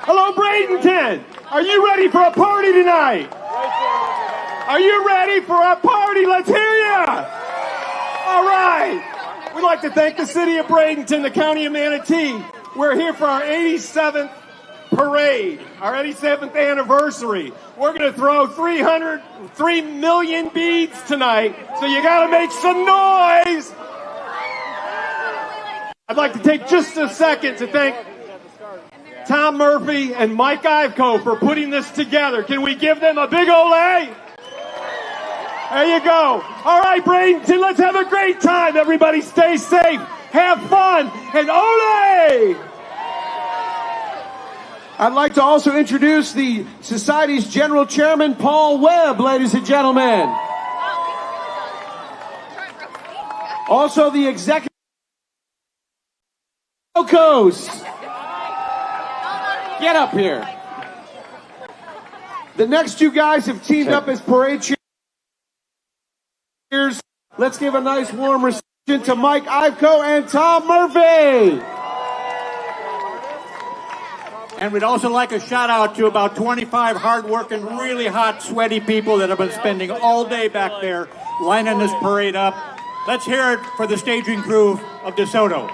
Hello, Bradenton. Are you ready for a party tonight? Are you ready for a party? Let's hear ya. All right. We'd like to thank the city of Bradenton, the county of Manatee. We're here for our 87th parade, our 87th anniversary. We're going to throw 3 million beads tonight, so you got to make some noise. I'd like to take just a second to thank Tom Murphy and Mike Iveco for putting this together. Can we give them a big ole? There you go. All right, Bradenton, let's have a great time. Everybody stay safe, have fun, and ole! I'd like to also introduce the Society's General Chairman, Paul Webb, ladies and gentlemen. Also the Executive Coast. Get up here. The next two guys have teamed up as parade cheers. Let's give a nice warm reception to Mike Iveco and Tom Murphy. And we'd also like a shout out to about 25 hard-working, really hot, sweaty people that have been spending all day back there lining this parade up. Let's hear it for the staging crew of DeSoto.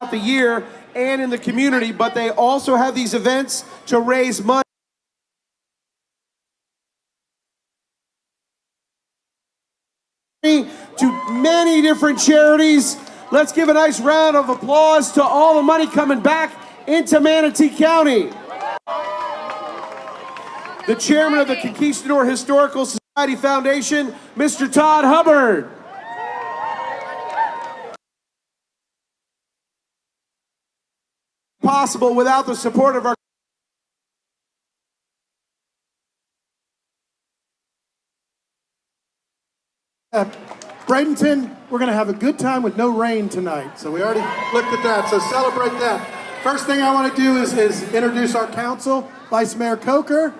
The year and in the community, but they also have these events to raise money to many different charities. Let's give a nice round of applause to all the money coming back into Manatee County. The chairman of the Conquistador Historical Society Foundation, Mr. Todd Hubbard. Possible without the support of our Bradenton, we're going to have a good time with no rain tonight. So we already looked at that. So celebrate that. First thing I want to do is introduce our council, Vice Mayor Coker.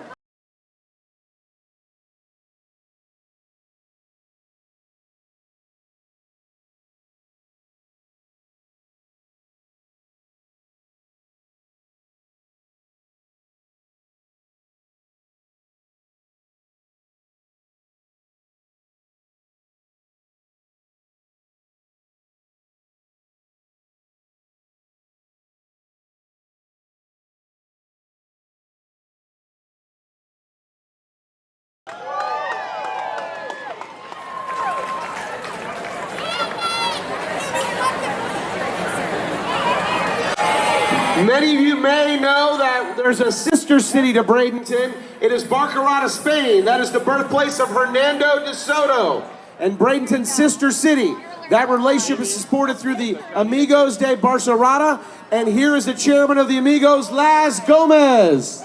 Many of you may know that there's a sister city to Bradenton. It is Barcarata, Spain. That is the birthplace of Hernando DeSoto. And Bradenton's sister city. That relationship is supported through the Amigos de Barcarata. And here is the chairman of the Amigos, Las Gomez.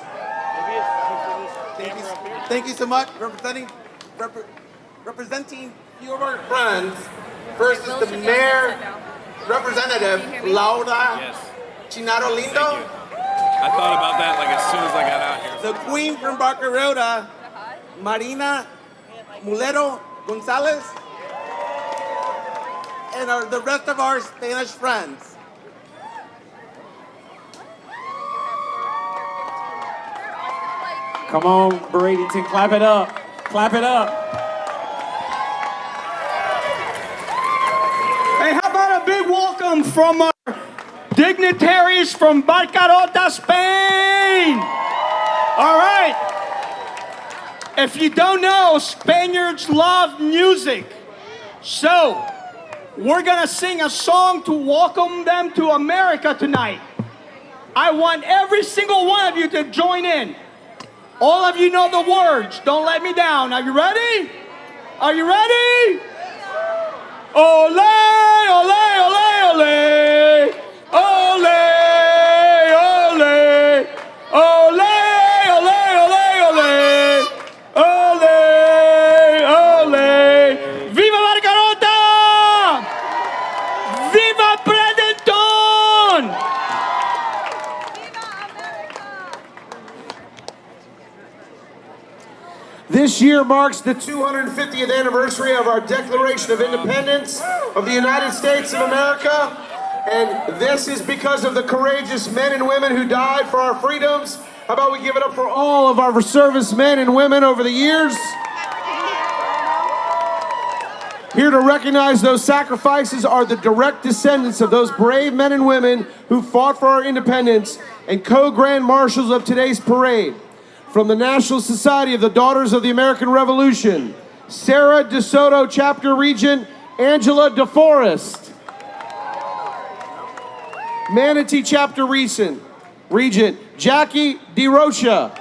Thank you so much, representing few of our friends. First is the mayor, Representative Laura. Yes. Chinaro Lindo. I thought about that like as soon as I got out here. The queen from Barcarota, Marina Mulero Gonzalez. And the rest of our Spanish friends. Come on, Bradenton, clap it up. Clap it up. Hey, how about a big welcome from our dignitaries from Barcarota, Spain. All right. If you don't know, Spaniards love music. So, we're going to sing a song to welcome them to America tonight. I want every single one of you to join in. All of you know the words. Don't let me down. Are you ready? Are you ready? Ole, ole, ole, ole. Ole, ole, ole, ole, ole, ole, ole, ole. Viva Barcarota! Viva Bradenton! This year marks the 250th anniversary of our Declaration of Independence of the United States of America. And this is because of the courageous men and women who died for our freedoms. How about we give it up for all of our servicemen and women over the years? Here to recognize those sacrifices are the direct descendants of those brave men and women who fought for our independence and co-grand marshals of today's parade. From the National Society of the Daughters of the American Revolution, Sarah DeSoto, Chapter Regent, Angela DeForest. Manatee Chapter Regent, Jackie DeRocha.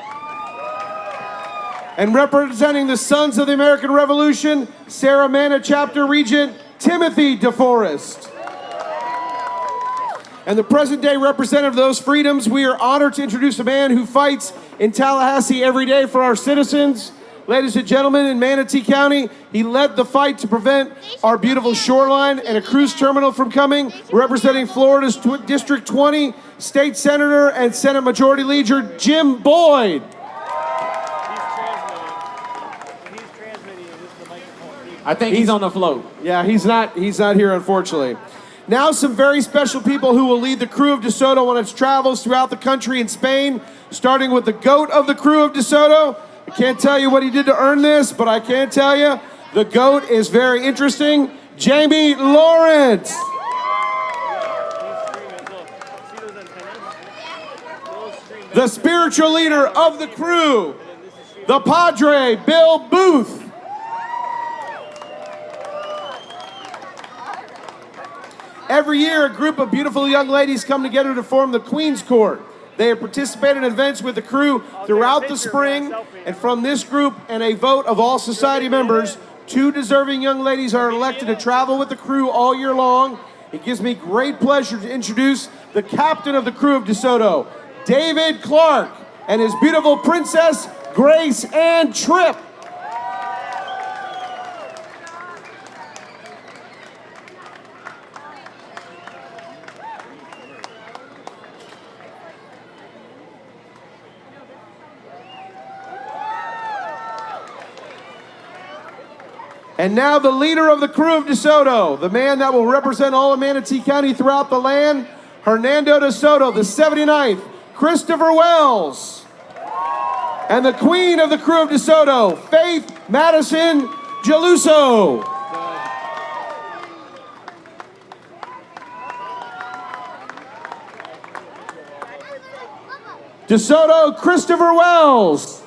And representing the Sons of the American Revolution, Saramana Chapter Regent, Timothy DeForest. And the present-day representative of those freedoms, we are honored to introduce a man who fights in Tallahassee every day for our citizens. Ladies and gentlemen, in Manatee County, he led the fight to prevent our beautiful shoreline and a cruise terminal from coming. Representing Florida's District 20, State Senator and Senate Majority Leader Jim Boyd. I think he's on the float. Yeah, he's not here, unfortunately. Now some very special people who will lead the crew of DeSoto on its travels throughout the country and Spain, starting with the GOAT of the crew of DeSoto. I can't tell you what he did to earn this, but I can tell you the GOAT is very interesting. Jamie Lawrence. The spiritual leader of the crew, the Padre, Bill Booth. Every year, a group of beautiful young ladies come together to form the Queen's Court. They have participated in events with the crew throughout the spring, and from this group and a vote of all society members, 2 deserving young ladies are elected to travel with the crew all year long. It gives me great pleasure to introduce the captain of the crew of DeSoto, David Clark, and his beautiful princess, Grace Ann Tripp. And now the leader of the crew of DeSoto, the man that will represent all of Manatee County throughout the land, Hernando DeSoto, the 79th, Christopher Wells. And the queen of the crew of DeSoto, Faith Madison Geluso. DeSoto, Christopher Wells.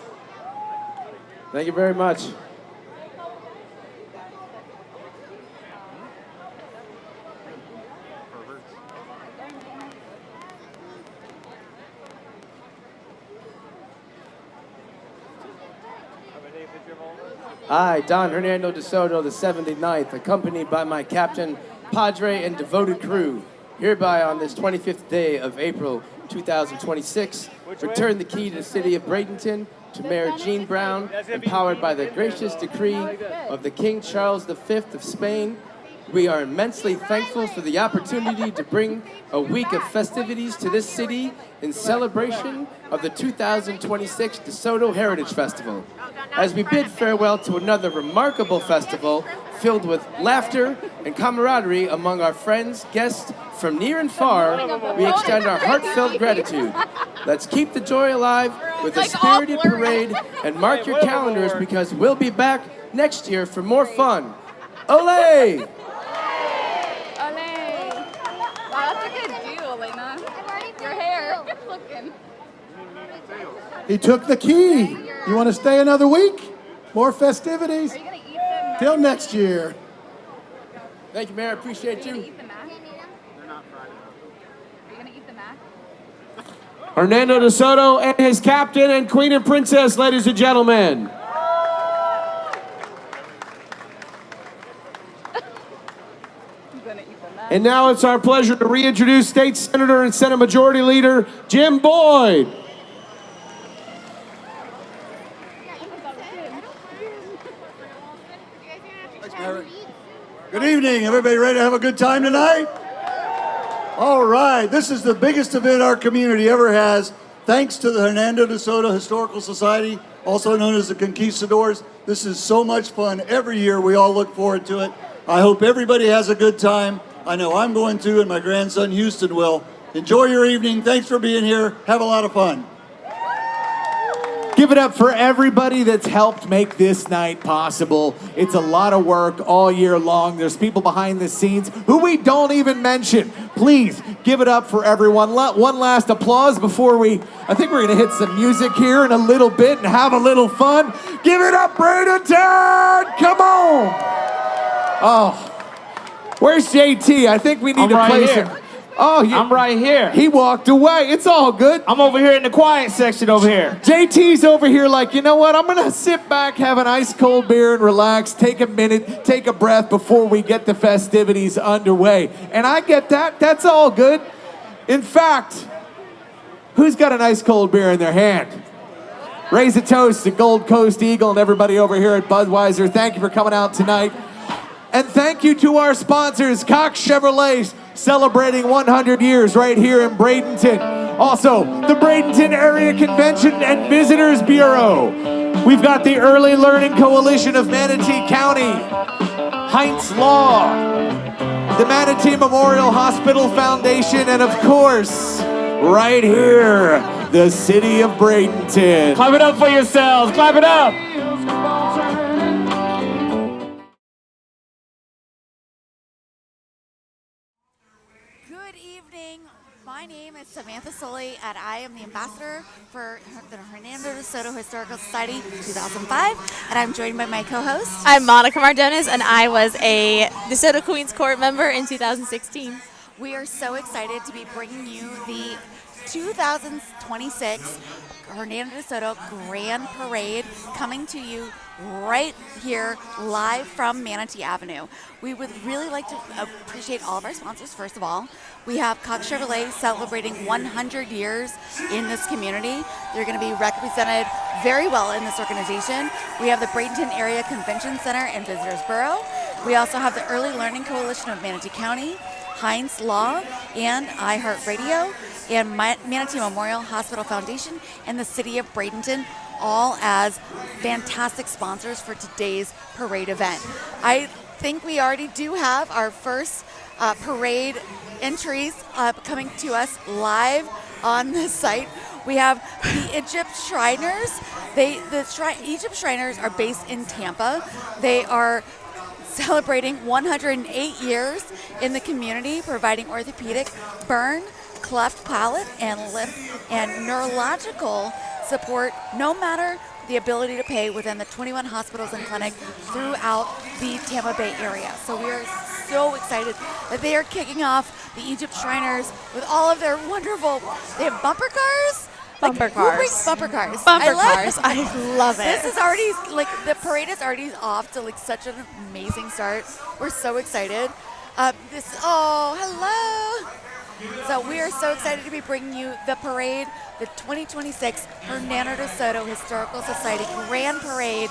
Thank you very much. I, Don Hernando DeSoto, the 79th, accompanied by my captain, Padre, and devoted crew, hereby on this 25th day of April 2026, return the key to the city of Bradenton to Mayor Jean Brown, empowered by the gracious decree of the King Charles V of Spain. We are immensely thankful for the opportunity to bring a week of festivities to this city in celebration of the 2026 DeSoto Heritage Festival. As we bid farewell to another remarkable festival filled with laughter and camaraderie among our friends, guests from near and far, we extend our heartfelt gratitude. Let's keep the joy alive with a spirited parade and mark your calendars because we'll be back next year for more fun. Olé! Wow, that's a good deal, Elena. Your hair. Looking. He took the key. You want to stay another week? More festivities? Are you going to eat them? Till next year. Thank you, Mayor. I appreciate Are you going to you. eat the mac? They're not fried enough. Are you going to eat the mac? Hernando DeSoto and his captain and queen and princess, ladies and gentlemen. And now it's our pleasure to reintroduce State Senator and Senate Majority Leader Jim Boyd. Good evening. Everybody ready to have a good time tonight? All right. This is the biggest event our community ever has. Thanks to the Hernando DeSoto Historical Society, also known as the Conquistadors. This is so much fun. Every year we all look forward to it. I hope everybody has a good time. I know I'm going to, and my grandson Houston will. Enjoy your evening. Thanks for being here. Have a lot of fun. Give it up for everybody that's helped make this night possible. It's a lot of work all year long. There's people behind the scenes who we don't even mention. Please give it up for everyone. One last applause before I think we're going to hit some music here in a little bit and have a little fun. Give it up, Bradenton! Come on! Oh, where's JT? I think we need to right play here. some. Oh, I'm right here. He walked away. It's all good. I'm over here in the quiet section over here. JT's over here like, you know what? I'm going to sit back, have an ice cold beer and relax, take a minute, take a breath before we get the festivities underway. And I get that. That's all good. In fact, who's got an ice cold beer in their hand? Raise a toast to Gold Coast Eagle and everybody over here at Budweiser. Thank you for coming out tonight. And thank you to our sponsors, Cox Chevrolet, celebrating 100 years right here in Bradenton. Also, the Bradenton Area Convention and Visitors Bureau. We've got the Early Learning Coalition of Manatee County, Heinz Law, the Manatee Memorial Hospital Foundation, and of course, right here, the city of Bradenton. Clap it up for yourselves. Clap it up. Good evening. My name is Samantha Soley, and I am the ambassador for the Hernando DeSoto Historical Society 2005, and I'm joined by my co-host. I'm Monica Mardones, and I was a DeSoto Queens Court member in 2016. We are so excited to be bringing you the 2026 Hernando DeSoto Grand Parade coming to you right here live from Manatee Avenue. We would really like to appreciate all of our sponsors. First of all, we have Cox Chevrolet celebrating 100 years in this community. They're going to be represented very well in this organization. We have the Bradenton Area Convention Center and Visitors Bureau. We also have the Early Learning Coalition of Manatee County, Heinz Law, and iHeartRadio, and Manatee Memorial Hospital Foundation, and the City of Bradenton, all as fantastic sponsors for today's parade event. I think we already do have our first parade entries coming to us live on the site. We have the Egypt Shriners. Egypt Shriners are based in Tampa. They are celebrating 108 years in the community, providing orthopedic, burn, cleft palate, and lip and neurological support, no matter the ability to pay, within the 21 hospitals and clinics throughout the Tampa Bay area. So we are so excited that they are kicking off the Egypt Shriners with all of their wonderful, they have bumper cars. Bumper cars. Who brings bumper cars? Bumper cars. I love it. This is already, the parade is already off to such an amazing start. We're so excited. Hello. So we are so excited to be bringing you the parade, the 2026 Hernando DeSoto Historical Society Grand Parade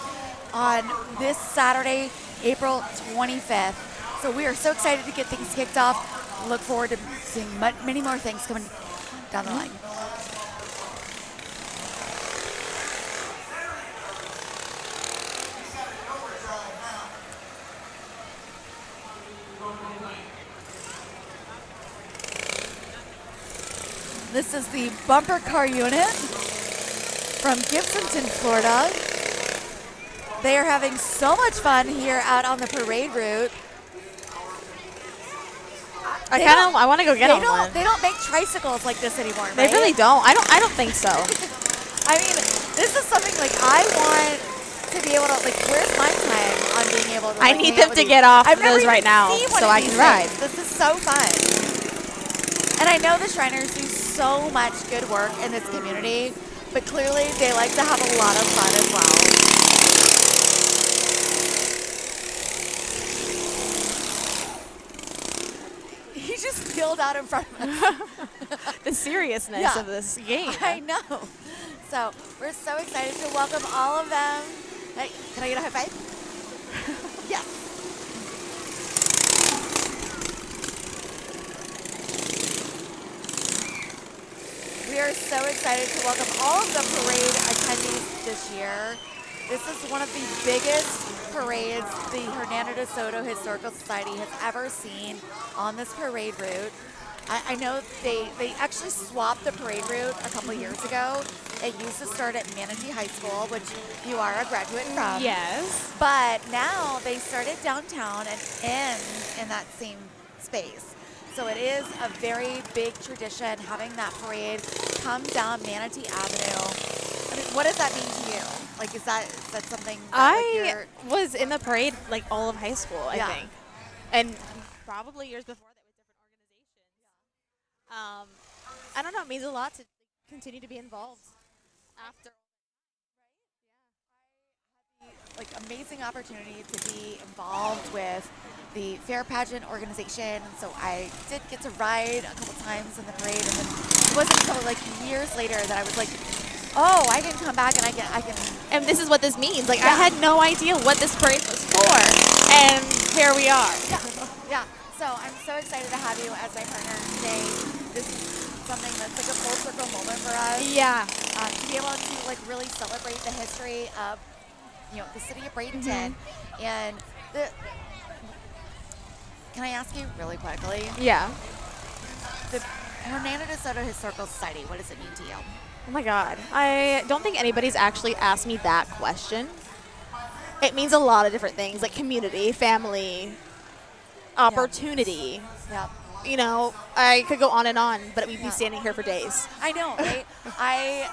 on this Saturday, April 25th. So we are so excited to get things kicked off. Look forward to seeing many more things coming down the line. This is the bumper car unit from Gibsonton, Florida. They are having so much fun here out on the parade route. I want to go get on one. They don't make tricycles like this anymore, right? They really don't. I don't think so. I mean, this is something I want to be able to, where's my time on being able to, I need them to get off I've those right now so I can ride. This is so fun. And I know the Shriners do so much good work in this community, but clearly they like to have a lot of fun as well. He just peeled out in front of us. The seriousness of this game. I know. So we're so excited to welcome all of them. Hey, can I get a high five? Yes. We are so excited to welcome all of the parade attendees this year. This is one of the biggest parades the Hernando DeSoto Historical Society has ever seen on this parade route. I know they actually swapped the parade route a couple years ago. It used to start at Manatee High School, which you are a graduate from. Yes. But now they started downtown and end in that same space. So it is a very big tradition having that parade come down Manatee Avenue. I mean, what does that mean to you? Like, is that something that I was in the parade like all of high school, I think. And probably years before that with different organizations. I don't know, it means a lot to continue to be involved after. Like amazing opportunity to be involved with the fair pageant organization, and so I did get to ride a couple times in the parade, and then it wasn't until like years later that I was like, oh, I can come back and I can. And this is what this means. Like I had no idea what this parade was for, and here we are. Yeah. So I'm so excited to have you as my partner today. This is something that's like a full circle moment for us. Yeah. To be able to like really celebrate the history of the city of Bradenton, and can I ask you really quickly? Yeah. The Hernando DeSoto Historical Society, what does it mean to you? Oh my God. I don't think anybody's actually asked me that question. It means a lot of different things, like community, family, opportunity. Yeah. You know, I could go on and on, but we'd be standing here for days. I know, right? I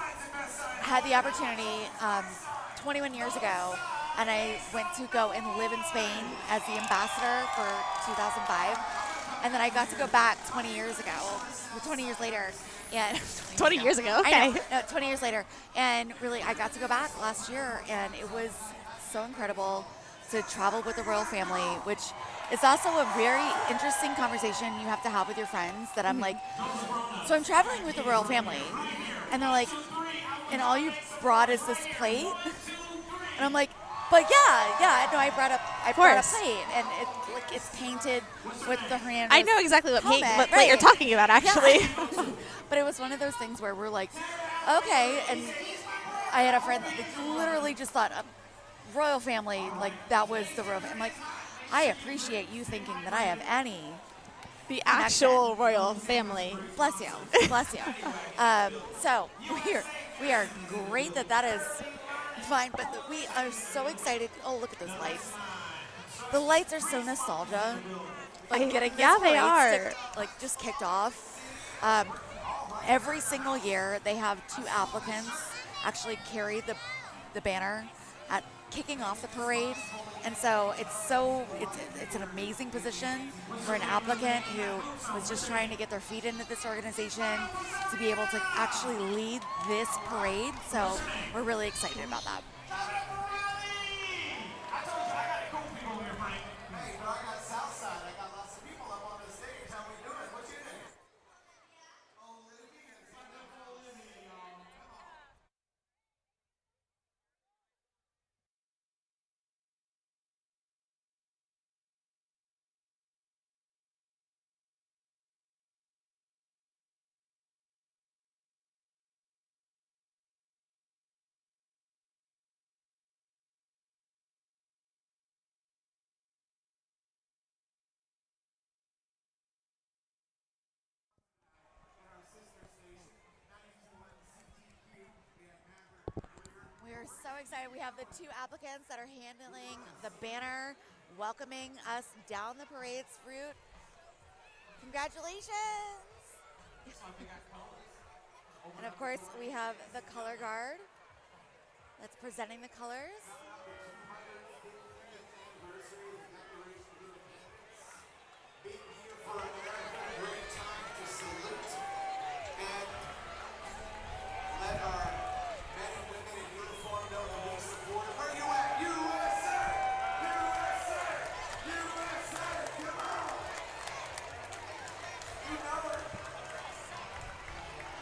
had the opportunity 21 years ago, and I went to go and live in Spain as the ambassador for 2005, and then I got to go back 20 years later, and 20 years ago, okay. I know, no, 20 years later, and really I got to go back last year, and it was so incredible to travel with the royal family, which is also a very interesting conversation you have to have with your friends that I'm like, so I'm traveling with the royal family, and they're like, and all you brought is this plate? And I'm like, but yeah, no, I brought a plate, and it's painted with the Hernandez. I know exactly what plate you're talking about, actually. Yeah. But it was one of those things where we're like, okay, and I had a friend that literally just thought royal family, like that was the royal family. I'm like, I appreciate you thinking that I have any. The actual royal family. Bless you. Bless you. So we are great that is fine, but we are so excited. Oh, look at those lights. The lights are so nostalgia. Like getting this they are. Just kicked off. Every single year they have 2 applicants actually carry the banner at kicking off the parade, and so it's an amazing position for an applicant who was just trying to get their feet into this organization to be able to actually lead this parade. So we're really excited about that. We're so excited. We have the 2 applicants that are handling the banner, welcoming us down the parade's route. Congratulations! And of course, we have the color guard that's presenting the colors.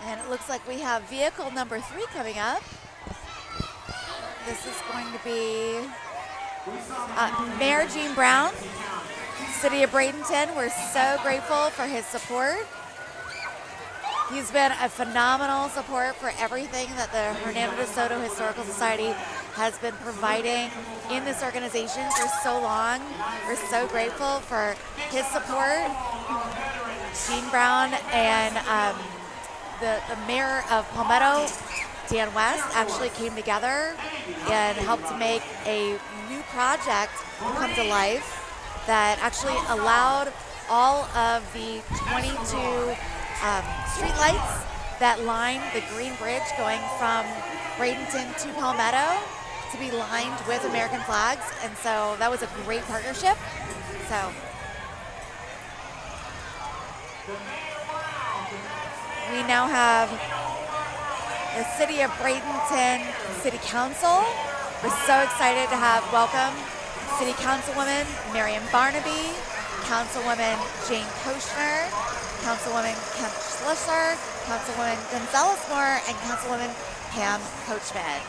And it looks like we have vehicle number 3 coming up. This is going to be Mayor Gene Brown, City of Bradenton. We're so grateful for his support. He's been a phenomenal support for everything that the Hernando DeSoto Historical Society has been providing in this organization for so long. We're so grateful for his support. Gene Brown and the mayor of Palmetto, Dan West, actually came together and helped to make a new project come to life that actually allowed all of the 22 street lights that line the Green Bridge going from Bradenton to Palmetto to be lined with American flags. And so that was a great partnership. So we now have the City of Bradenton City Council. We're so excited to have welcome City Councilwoman Marion Barnaby, Councilwoman Jane Koshner, Councilwoman Kemp Schlisser, Councilwoman Gonzalez Moore, and Councilwoman Pam Coachman.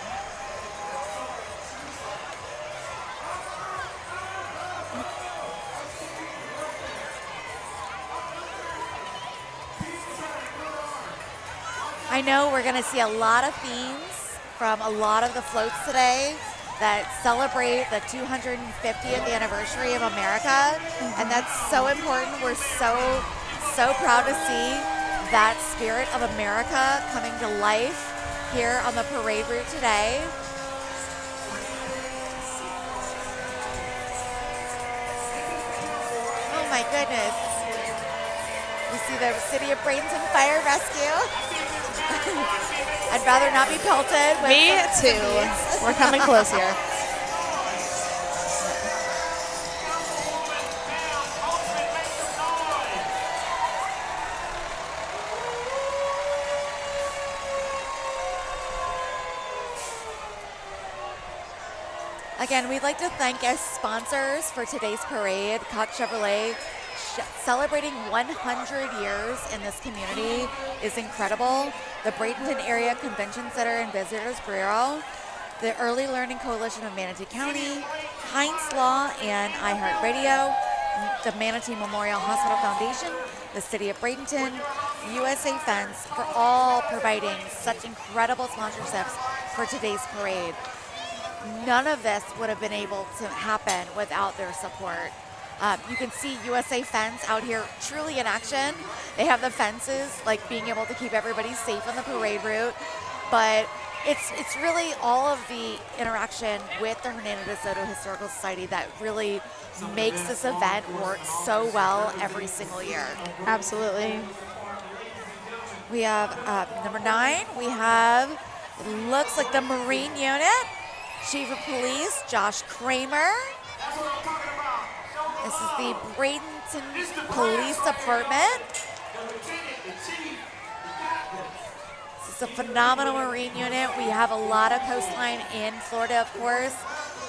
I know we're going to see a lot of themes from a lot of the floats today that celebrate the 250th anniversary of America, and that's so important. We're so proud to see that spirit of America coming to life here on the parade route today. Oh my goodness. You see the City of Bradenton Fire Rescue. I'd rather not be pelted with Me too. We're coming close here. Again, we'd like to thank our sponsors for today's parade. Cox Chevrolet, celebrating 100 years in this community is incredible. The Bradenton Area Convention Center and Visitors Bureau, the Early Learning Coalition of Manatee County, Heinz Law and iHeartRadio, the Manatee Memorial Hospital Foundation, the City of Bradenton, USA Fence, for all providing such incredible sponsorships for today's parade. None of this would have been able to happen without their support. You can see USA Fence out here truly in action. They have the fences, like being able to keep everybody safe on the parade route. But it's really all of the interaction with the Hernando DeSoto Historical Society that really makes this event work so well every single year. Absolutely. We have number 9, we have, it looks like the Marine Unit, Chief of Police Josh Kramer. This is the Bradenton Police Department. This is a phenomenal Marine unit. We have a lot of coastline in Florida, of course,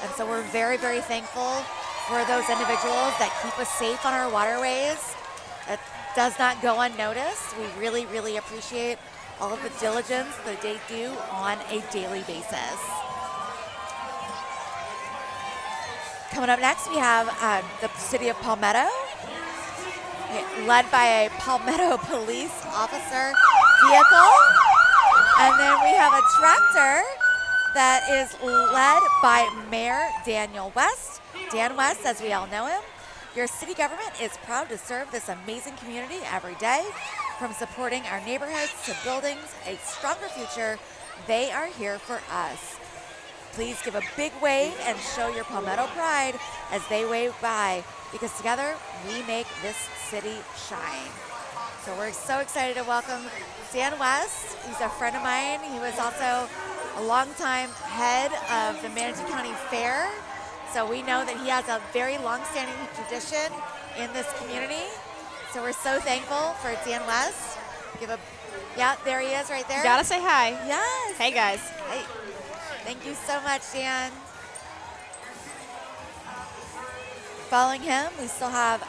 and so we're very, very thankful for those individuals that keep us safe on our waterways. That does not go unnoticed. We really, really appreciate all of the diligence that they do on a daily basis. Coming up next, we have the City of Palmetto, led by a Palmetto police officer vehicle. And then we have a tractor that is led by Mayor Daniel West. Dan West, as we all know him. Your city government is proud to serve this amazing community every day. From supporting our neighborhoods to building a stronger future, they are here for us. Please give a big wave and show your Palmetto pride as they wave by, because together we make this city shine. So we're so excited to welcome Dan West. He's a friend of mine. He was also a longtime head of the Manatee County Fair. So we know that he has a very long-standing tradition in this community. So we're so thankful for Dan West. Yeah, there he is right there. Gotta say hi. Yes. Hey guys. Hey. Thank you so much, Dan. Following him, we still have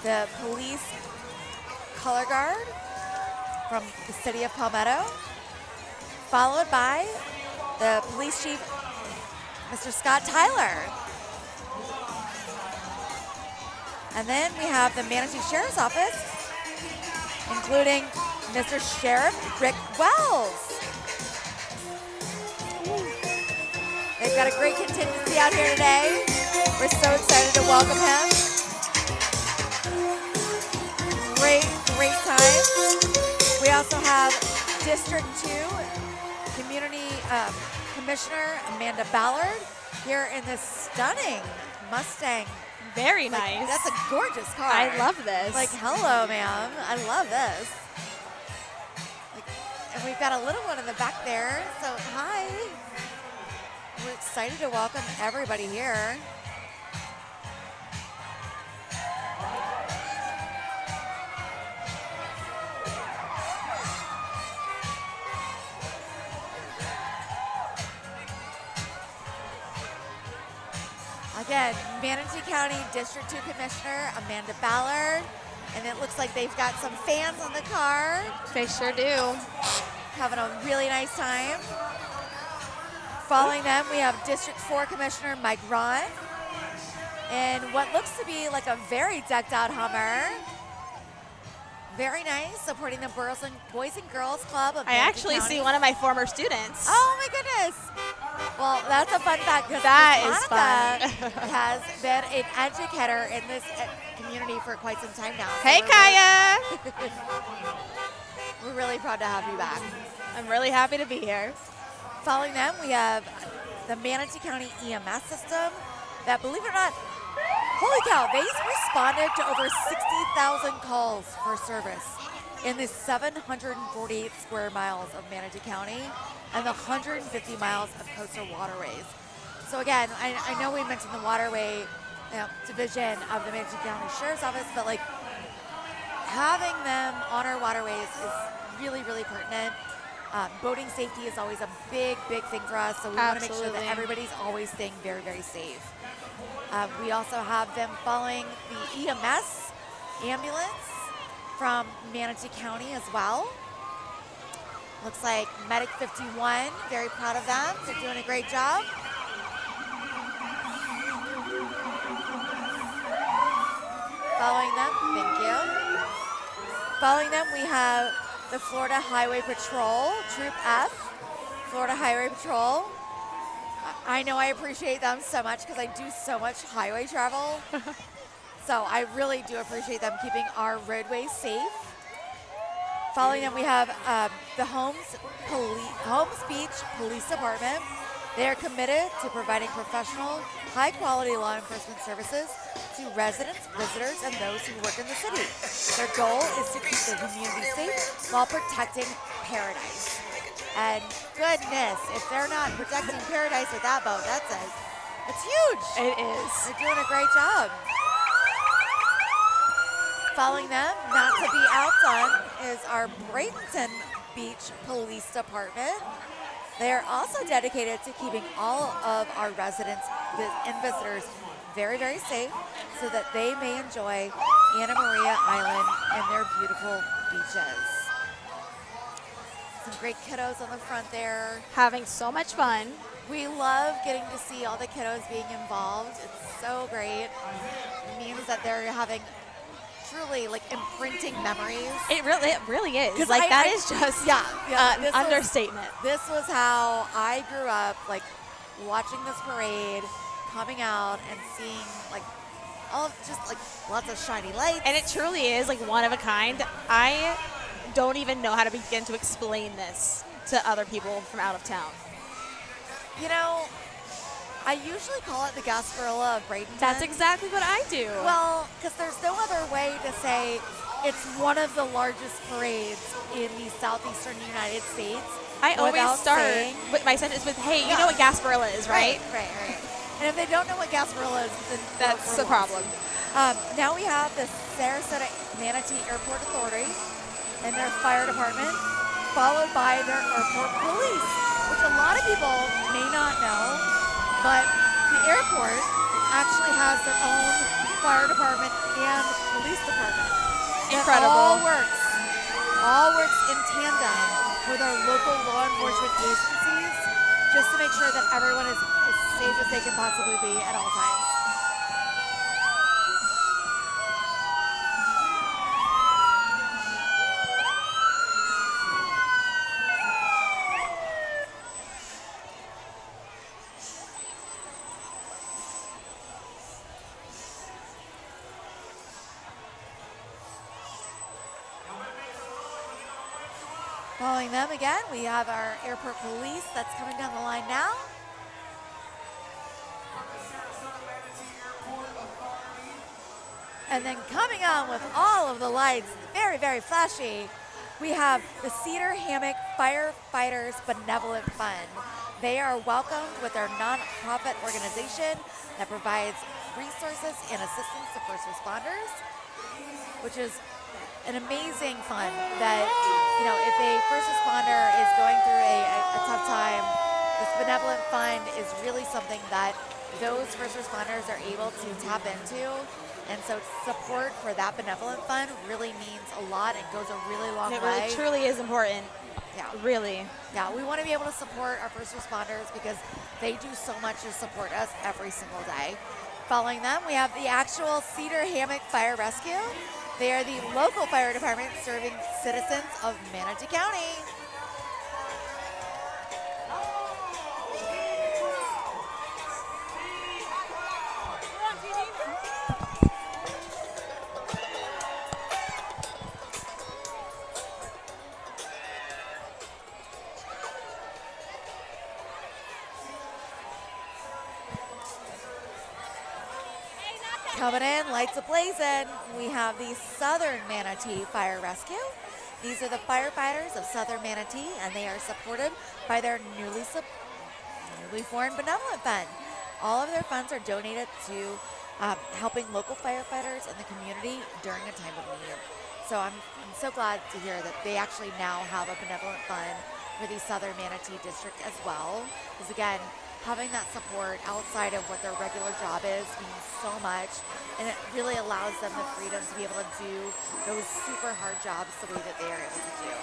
the police color guard from the City of Palmetto, followed by the police chief, Mr. Scott Tyler. And then we have the Manatee Sheriff's Office, including Mr. Sheriff Rick Wells. They've got a great contingency out here today. We're so excited to welcome him. Great time. We also have District 2 Community Commissioner Amanda Ballard here in this stunning Mustang. Very nice. That's a gorgeous car. I love this. Like, hello, ma'am. I love this. And we've got a little one in the back there. So, hi. We're excited to welcome everybody here. Again, Manatee County District 2 Commissioner Amanda Ballard. And it looks like they've got some fans on the car. They sure do. Having a really nice time. Following them, we have District 4 Commissioner Mike Ron. And what looks to be like a very decked out Hummer. Very nice, supporting the Boys and Girls Club of I Manatee actually County. see one of my former students. Oh my goodness. Well, that's a fun fact because That is Monica has been an educator in this community for quite some time now. Hey, Kaya. We're really proud to have you back. I'm really happy to be here. Following them, we have the Manatee County EMS system that, believe it or not, holy cow, they responded to over 60,000 calls for service in the 748 square miles of Manatee County and the 150 miles of coastal waterways. So again, I know we mentioned the waterway division of the Manatee County Sheriff's Office, but like having them on our waterways is really, really pertinent. Boating safety is always a big thing for us, so we want to make sure that everybody's always staying very, very safe. We also have them following the EMS ambulance from Manatee County as well. Looks like Medic 51, very proud of them. They're doing a great job. Following them, thank you. Following them, we have the Florida Highway Patrol, Troop F, Florida Highway Patrol. I know I appreciate them so much because I do so much highway travel. So I really do appreciate them keeping our roadways safe. Following them, we have the Holmes Beach Police Department. They are committed to providing professional, high-quality law enforcement services to residents, visitors, and those who work in the city. Their goal is to keep the community safe while protecting paradise. And goodness, if they're not protecting paradise with that boat, it's huge. It is. They're doing a great job. Following them, not to be outdone, is our Bradenton Beach Police Department. They are also dedicated to keeping all of our residents and visitors very, very safe so that they may enjoy Anna Maria Island and their beautiful beaches. Some great kiddos on the front there. Having so much fun. We love getting to see all the kiddos being involved. It's so great. It means that they're having truly like imprinting memories. It really is. Like that is just an understatement. This was how I grew up, like watching this parade, coming out and seeing like all just like lots of shiny lights. And it truly is like one of a kind. I don't even know how to begin to explain this to other people from out of town. You know, I usually call it the Gasparilla of Bradenton. That's exactly what I do. Well, because there's no other way to say it's one of the largest parades in the southeastern United States. I always start with my sentence with, hey, you know what Gasparilla is, right? Right. And if they don't know what Gasparilla is, then that's the problem. Now we have the Sarasota Manatee Airport Authority and their fire department, followed by their airport police, which a lot of people may not know, but the airport actually has their own fire department and police department. Incredible. All works in tandem with our local law enforcement agencies, just to make sure that everyone is as safe as they can possibly be at all times. Following them again, we have our airport police that's coming down the line now. And then coming on with all of the lights, very, very flashy, we have the Cedar Hammock Firefighters Benevolent Fund. They are welcomed with their nonprofit organization that provides resources and assistance to first responders, which is an amazing fund that, you know, if a first responder is going through a tough time, this benevolent fund is really something that those first responders are able to tap into. And so support for that benevolent fund really means a lot and goes a really long way. It truly is important. Yeah. Really. Yeah, we want to be able to support our first responders because they do so much to support us every single day. Following them, we have the actual Cedar Hammock Fire Rescue. They are the local fire department serving citizens of Manatee County. Coming in, lights ablazing, we have the Southern Manatee Fire Rescue. These are the firefighters of Southern Manatee, and they are supported by their newly formed benevolent fund. All of their funds are donated to helping local firefighters in the community during a time of need. So I'm so glad to hear that they actually now have a benevolent fund for the Southern Manatee District as well. Because again, having that support outside of what their regular job is means so much, and it really allows them the freedom to be able to do those super hard jobs the way that they are able to do.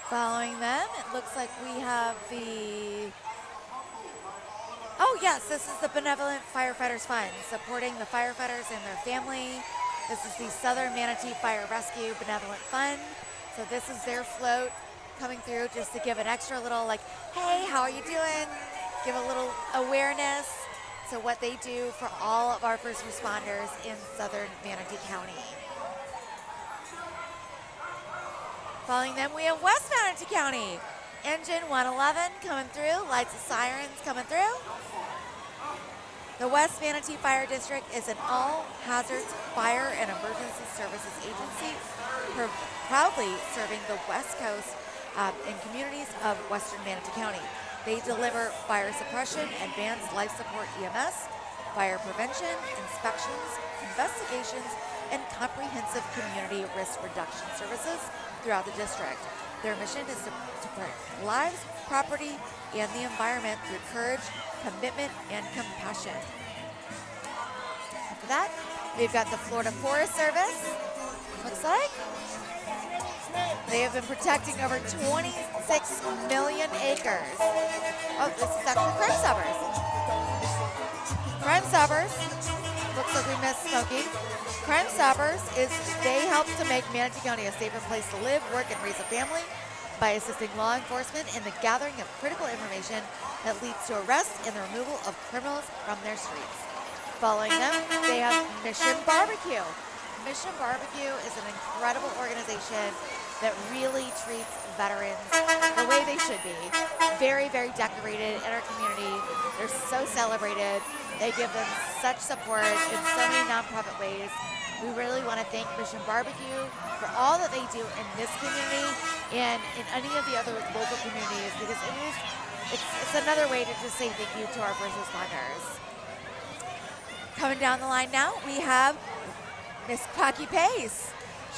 Following them, it looks like we have the, oh yes, this is the Benevolent Firefighters Fund, supporting the firefighters and their family. This is the Southern Manatee Fire Rescue Benevolent Fund. So this is their float coming through just to give an extra little like, hey, how are you doing? Give a little awareness to what they do for all of our first responders in Southern Manatee County. Following them, we have West Manatee County. Engine 111 coming through, lights and sirens coming through. The West Manatee Fire District is an all-hazards fire and emergency services agency, proudly serving the West Coast and communities of Western Manatee County. They deliver fire suppression, advanced life support EMS, fire prevention, inspections, investigations, and comprehensive community risk reduction services throughout the district. Their mission is to protect lives, property, and the environment through courage, commitment, and compassion. After that, we've got the Florida Forest Service. Looks like they have been protecting over 26 million acres. Oh, this is actually Crime Stoppers. Crime Stoppers, looks like we missed Smokey. Crime Stoppers they help to make Manatee County a safer place to live, work, and raise a family by assisting law enforcement in the gathering of critical information that leads to arrest and the removal of criminals from their streets. Following them, they have Mission Barbecue. Mission Barbecue is an incredible organization that really treats veterans the way they should be. Very, very decorated in our community. They're so celebrated. They give them such support in so many nonprofit ways. We really want to thank Mission Barbecue for all that they do in this community and in any of the other local communities, because it's another way to just say thank you to our first responders. Coming down the line now, we have Miss Quacky Pace.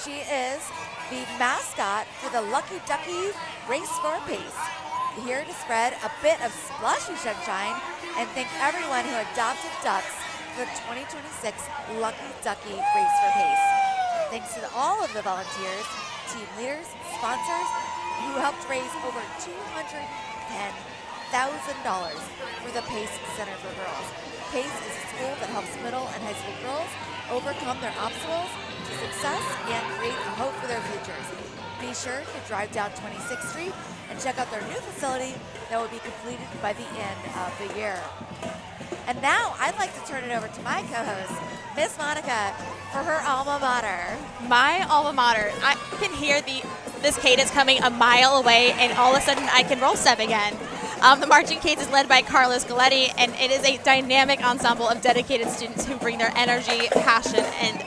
She is the mascot for the Lucky Ducky Race for a Pace, here to spread a bit of splashy sunshine and thank everyone who adopted ducks for the 2026 Lucky Ducky Race for Pace. Thanks to all of the volunteers, team leaders, sponsors, who helped raise over $210,000 for the PACE Center for Girls. PACE is a school that helps middle and high school girls overcome their obstacles to success and create hope for their futures. Be sure to drive down 26th Street and check out their new facility that will be completed by the end of the year. And now I'd like to turn it over to my co-host, Miss Monica, for her alma mater. My alma mater. I can hear this cadence coming a mile away, and all of a sudden I can roll step again. The marching cadence is led by Carlos Galetti, and it is a dynamic ensemble of dedicated students who bring their energy, passion, and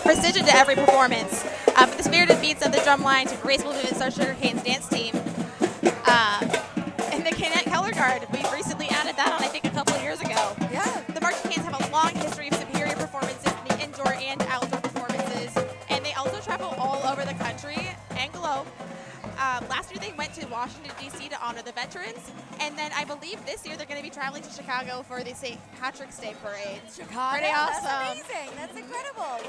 precision to every performance. With the spirited beats of the drum line to graceful movements, our Sugarcane's dance team. And the Cadet Color Guard, we recently added that on, I think, a couple of years ago. Yeah. The marching canes have a long history of superior performances in the indoor and outdoor performances, and they also travel all over the country and globe. Last year they went to Washington, D.C. to honor the veterans, and then I believe this year they're going to be traveling to Chicago for the St. Patrick's Day Parade. Chicago, pretty awesome. That's amazing. That's incredible.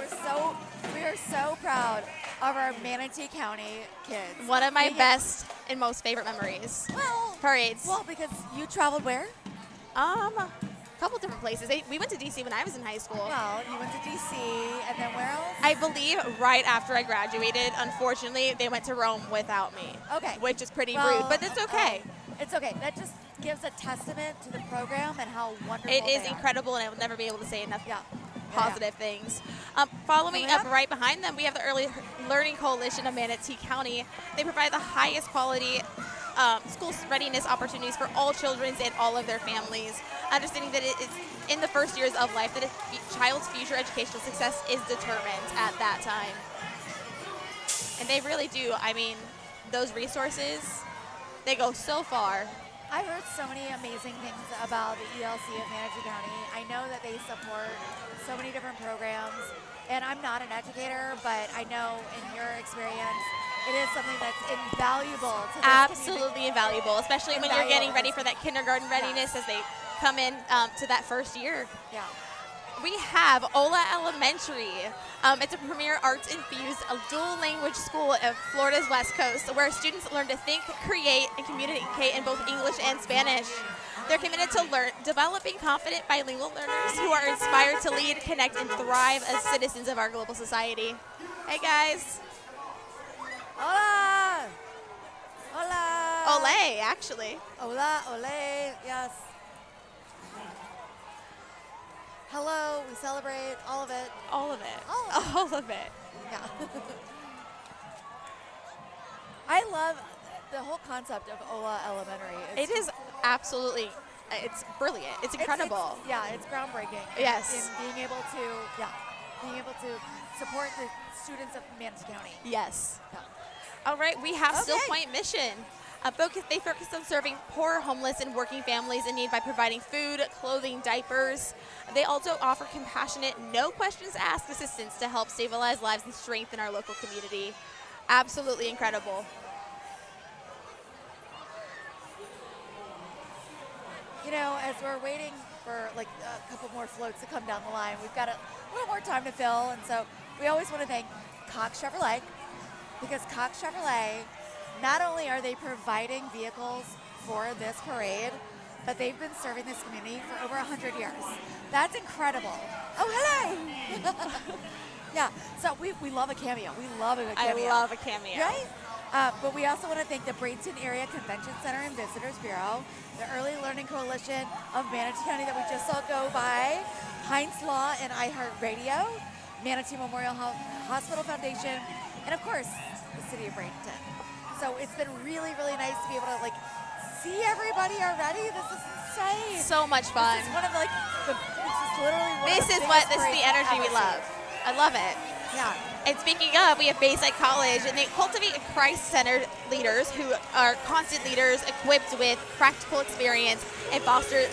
We are so proud of our Manatee County kids. One of my best and most favorite memories. Well, parades. Well, because you traveled where? A couple different places. We went to D.C. when I was in high school. Well, you went to D.C. and then where else? I believe right after I graduated, unfortunately, they went to Rome without me. Okay. Which is pretty Well, rude, but it's okay. It's okay. That just gives a testament to the program and how wonderful It is they are. incredible, and I will never be able to say enough Yeah. positive things. Following up right behind them, we have the Early Learning Coalition of Manatee County. They provide the highest quality school readiness opportunities for all children and all of their families, understanding that it is in the first years of life that a child's future educational success is determined at that time. And they really do. I mean, those resources, they go so far. I've heard so many amazing things about the ELC of Manatee County. I know that they support so many different programs, and I'm not an educator, but I know in your experience, it is something that's invaluable to this Absolutely invaluable, especially when you're getting ready for Invaluable. that kindergarten readiness as they come in to that first year. Yeah. We have Ola Elementary. It's a premier arts-infused dual language school of Florida's West Coast where students learn to think, create, and communicate in both English and Spanish. They're committed to developing confident bilingual learners who are inspired to lead, connect, and thrive as citizens of our global society. Hey, guys. Hola! Hola! Ole, actually. Hola, ole, yes. Hello, we celebrate all of it. All of it. All of it. Yeah. I love the whole concept of Ola Elementary. It is absolutely, it's brilliant. It's incredible. It's groundbreaking. Yes. In being able to support the students of Manatee County. Yes. Yeah. All right, we have Still Okay. Point Mission. They focus on serving poor, homeless, and working families in need by providing food, clothing, diapers. They also offer compassionate, no questions asked assistance to help stabilize lives and strengthen our local community. Absolutely incredible. You know, as we're waiting for like a couple more floats to come down the line, we've got a little more time to fill, and so we always want to thank Cox Chevrolet, because Cox Chevrolet, not only are they providing vehicles for this parade, but they've been serving this community for over 100 years. That's incredible. Oh, hello. Yeah, so we love a cameo. We love a good cameo. I love a cameo. Right? But we also want to thank the Bradenton Area Convention Center and Visitors Bureau, the Early Learning Coalition of Manatee County that we just saw go by, Heinz Law and iHeartRadio, Manatee Memorial Hospital Foundation, and of course, the City of Bradenton. So it's been really, really nice to be able to see everybody already. This is insane. So much fun. This is one of this is literally one This of the is what biggest this is the parades energy I've we ever love. seen. I love it. Yeah. And speaking of, we have Bayside College, and they cultivate Christ-centered leaders who are constant leaders equipped with practical experience and foster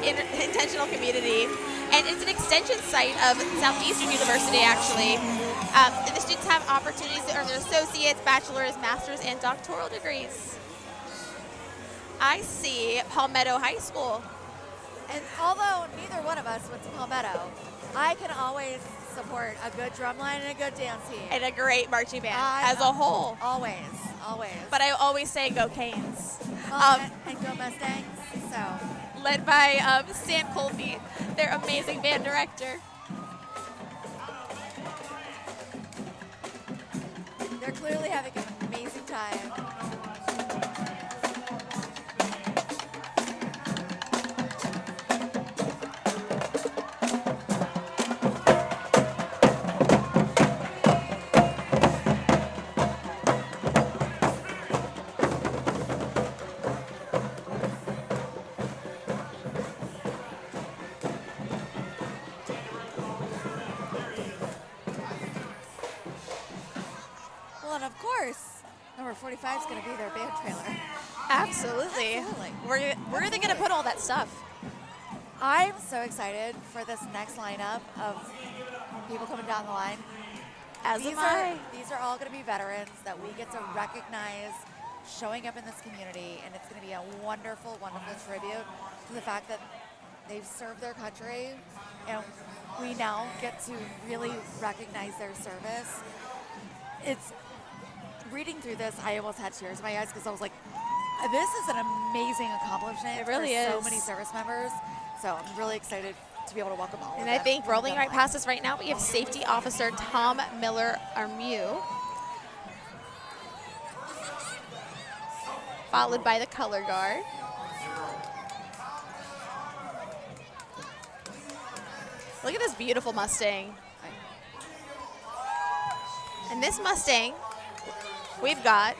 intentional community. And it's an extension site of Southeastern University, actually. And the students have opportunities to earn their associates, bachelor's, master's, and doctoral degrees. I see Palmetto High School. And although neither one of us went to Palmetto, I can always support a good drum line and a good dance team. And a great marching band as a whole. Always, always. But I always say go Canes. And go Mustangs. So led by Sam Colby, their amazing band director. they're clearly having an amazing time. Well, and of course, number 45 is going to be their band trailer. Absolutely. Absolutely. Where are they going to put all that stuff? I'm so excited for this next lineup of people coming down the line. These are all going to be veterans that we get to recognize showing up in this community, and it's going to be a wonderful, wonderful tribute to the fact that they've served their country, and we now get to really recognize their service. It's reading through this, I almost had tears in my eyes because I was like, this is an amazing accomplishment. It really for so is. many service members. So I'm really excited to be able to welcome all of them. And I think rolling right past us right now, we have Safety Officer Tom Miller Armu, followed by the Color Guard. Look at this beautiful Mustang. And this Mustang, we've got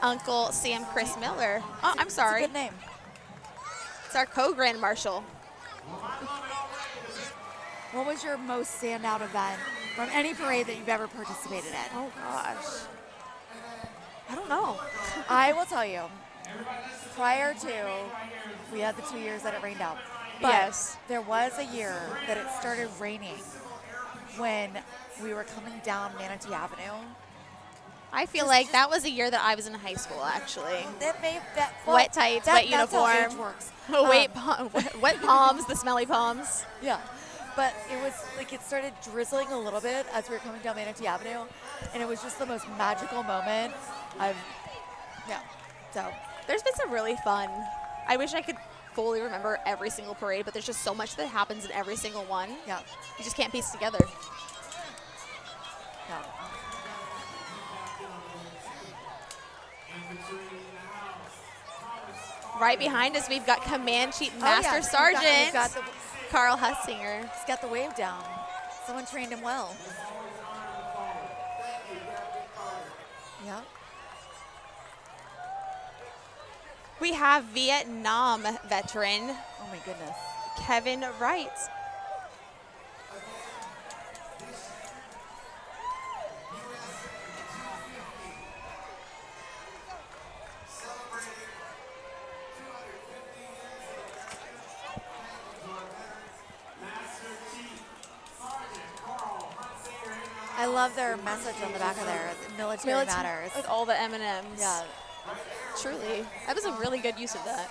Uncle Sam Chris Miller. Oh, I'm sorry. It's a good name. It's our co-grand marshal. What was your most standout event from any parade that you've ever participated in? Oh gosh. I don't know. I will tell you, prior to, we had the 2 years that it rained out. But Yes. there was a year that it started raining when we were coming down Manatee Avenue. I feel like that was the year that I was in high school, actually. Wet tights, wet uniform. That's how age works. Wet palms, the smelly palms. Yeah. But it was like it started drizzling a little bit as we were coming down Manatee Avenue, and it was just the most magical moment. So There's been some really fun. I wish I could fully remember every single parade, but there's just so much that happens in every single one. Yeah. You just can't piece together. Yeah. Right behind us, we've got Command Chief Oh, Master yeah. Sergeant We've got the, Carl Hussinger. he's got the wave down. Someone trained him well. Yeah. We have Vietnam veteran Oh my goodness. Kevin Wright. I love their message on the back of there. Military matters. With all the M&Ms. Yeah. Truly. That was a really good use of that.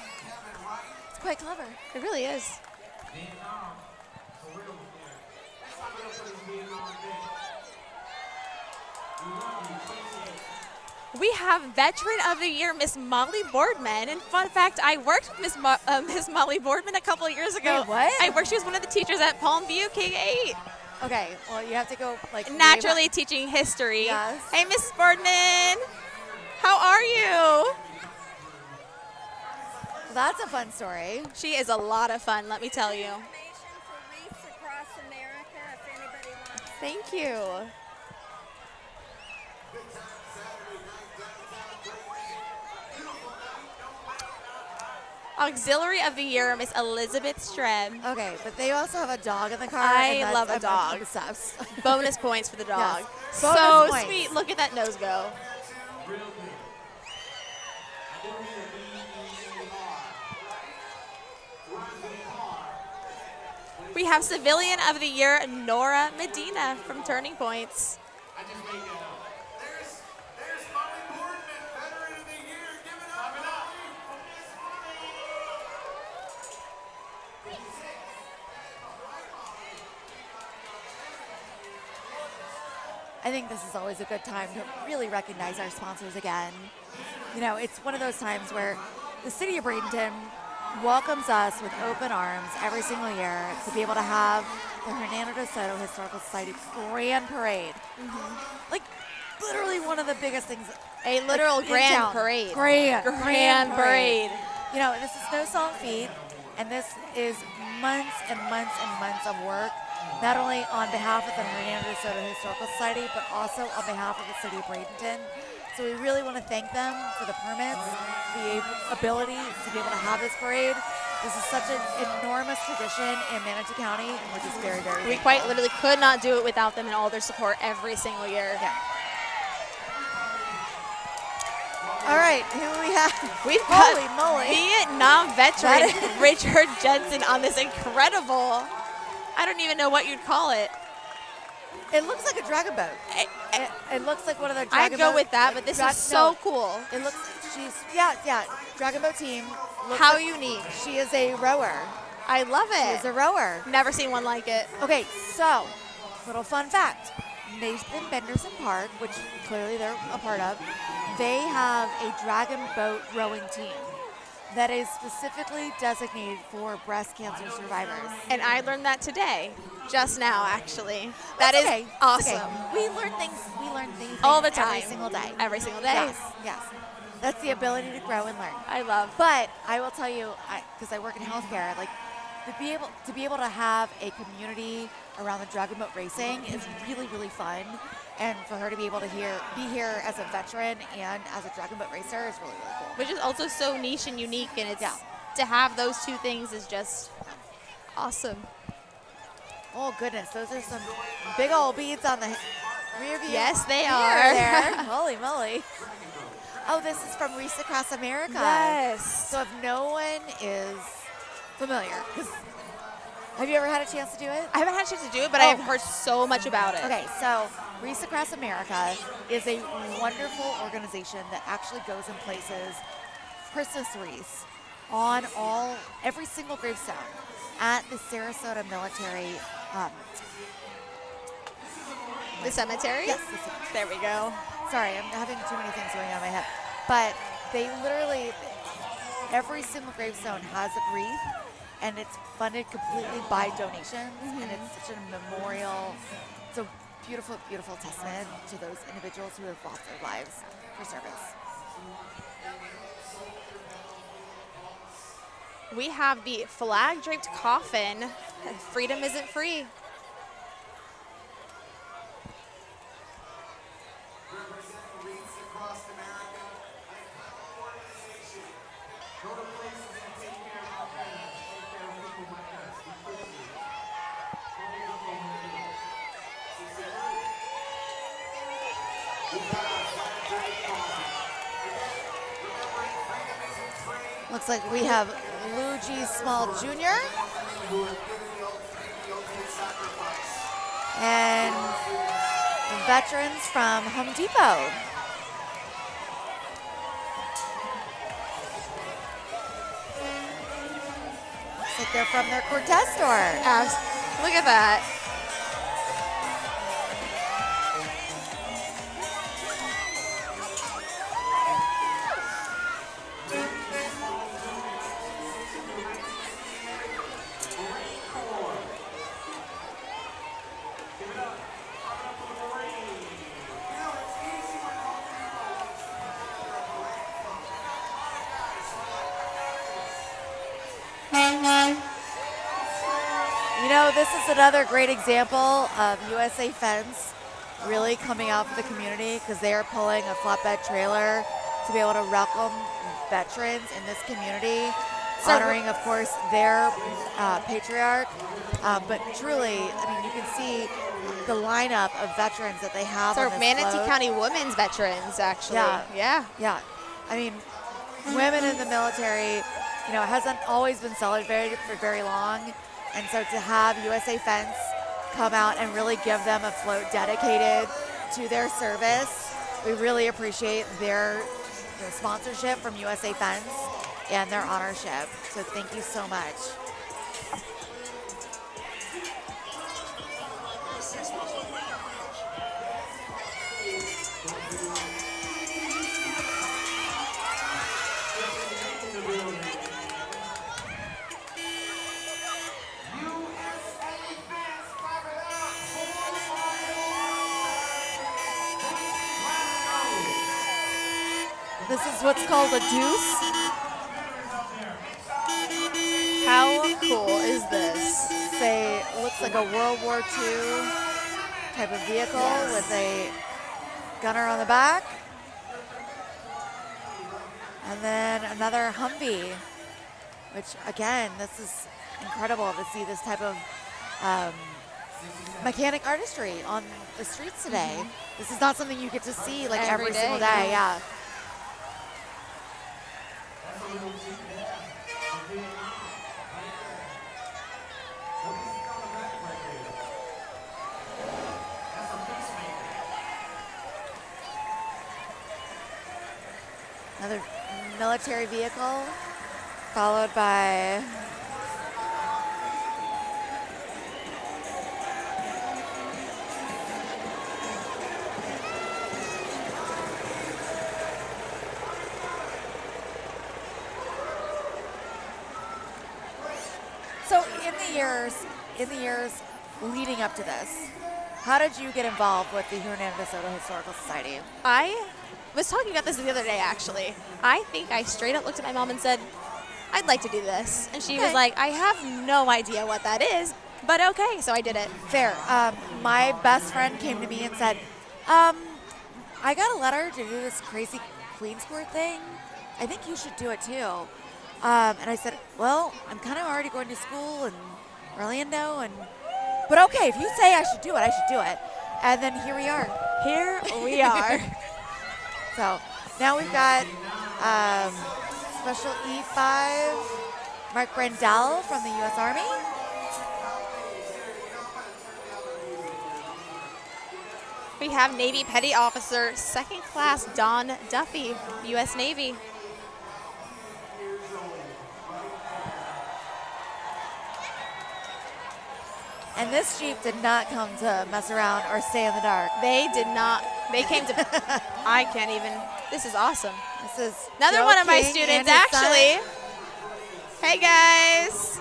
It's quite clever. It really is. We have Veteran of the Year, Miss Molly Boardman. And fun fact, I worked with Miss Molly Boardman a couple of years ago. Wait, what? She was one of the teachers at Palm View K-8. Okay, well, you have to go, like... Naturally teaching history. Yes. Hey, Miss Boardman. How are you? Well, that's a fun story. She is a lot of fun, let me tell you. Thank you. Auxiliary of the Year, Miss Elizabeth Streb. Okay, but they also have a dog in the car. I love a dog. I'm obsessed. Bonus points for the dog. Yes. So Bonus points. sweet. Look at that nose go. We have Civilian of the Year, Nora Medina from Turning Points. I think this is always a good time to really recognize our sponsors again. You know, it's one of those times where the city of Bradenton welcomes us with open arms every single year to be able to have the Hernando DeSoto Historical Society Grand Parade. Like, literally one of the biggest things. A literal in grand town. parade. Grand parade. You know, this is no small feat, and this is months and months and months of work, not only on behalf of the Hernando DeSoto Historical Society, but also on behalf of the city of Bradenton. So we really want to thank them for the permits, the ability to be able to have this parade. This is such an enormous tradition in Manatee County, and we're just very, very We thankful. quite literally could not do it without them and all their support every single year. Yeah. All right, who do we have? We've Holy got moly. Vietnam veteran Richard Jensen on this incredible, I don't even know what you'd call it. It looks like a dragon boat. It looks like one of the I'd dragon go boat- with that, but this is so cool. It looks, yeah, dragon boat team. Looks How like- unique. She is a rower. I love She it. is a rower. Never seen one like it. Okay, so, little fun fact. Nathan Benderson Park, which clearly they're a part of, they have a dragon boat rowing team that is specifically designated for breast cancer survivors. And I learned that today, just now actually. That That's is okay. It's awesome. okay. We learn things all the time. every single day. Every single day. Yes, yes. That's the ability to grow and learn. I love. But I will tell you, because I work in healthcare, like to be able to have a community around the dragon boat racing is really, really fun. And for her to be able to be here as a veteran and as a dragon boat racer is really, really cool. Which is also so niche and unique, and it's to have those two things is just awesome. Oh goodness, those are some big old beads on the rear view. Yes, they mirror are. There. Holy moly. Oh, this is from Race Across America. Yes. So if no one is familiar, because have you ever had a chance to do it? I haven't had a chance to do it, but I have heard so much about it. Okay, so Race Across America is a wonderful organization that actually goes and places Christmas wreaths on every single gravestone at the Sarasota Military. The cemetery? Yes, the cemetery. There we go. Sorry, I'm having too many things going on in my head. But they literally, every single gravestone has a wreath, and it's funded completely by donations, and it's such a memorial. It's a beautiful, beautiful testament to those individuals who have lost their lives for service. We have the flag-draped coffin. Freedom isn't free. Looks like we have Lou G. Small Jr. and veterans from Home Depot. Looks like they're from their Cortez store. Look at that. You know, this is another great example of USA Fence really coming out for the community because they are pulling a flatbed trailer to be able to welcome veterans in this community, honoring, of course, their patriarch. But truly, I mean, you can see the lineup of veterans that they have on So this Manatee float. County women's veterans, actually. Yeah. I mean, women in the military, you know, hasn't always been celebrated for very long. And so to have USA Fence come out and really give them a float dedicated to their service, we really appreciate their sponsorship from USA Fence and their honorship. So thank you so much. This is what's called a deuce. How cool is this? Looks like a World War II type of vehicle with a gunner on the back. And then another Humvee, which again, this is incredible to see this type of mechanic artistry on the streets today. This is not something you get to see like every single day. Yeah. Another military vehicle, followed by So in the years leading up to this, how did you get involved with the Hernando DeSoto Historical Society? I was talking about this the other day, actually. I think I straight up looked at my mom and said, I'd like to do this. And she was like, I have no idea what that is, but okay, so I did it. Fair. My best friend came to me and said, I got a letter to do this crazy Queen's Court thing. I think you should do it too. And I said, well, I'm kind of already going to school in Orlando, but okay, if you say I should do it, I should do it. And then here we are. Here we are. So now we've got Special E5, Mark Brandell from the U.S. Army. We have Navy Petty Officer, 2nd Class Don Duffy, U.S. Navy. And this Jeep did not come to mess around or stay in the dark. They did not. They came to, I can't even, this is awesome. This is another Joe one of my King students, and his actually. son. Hey, guys.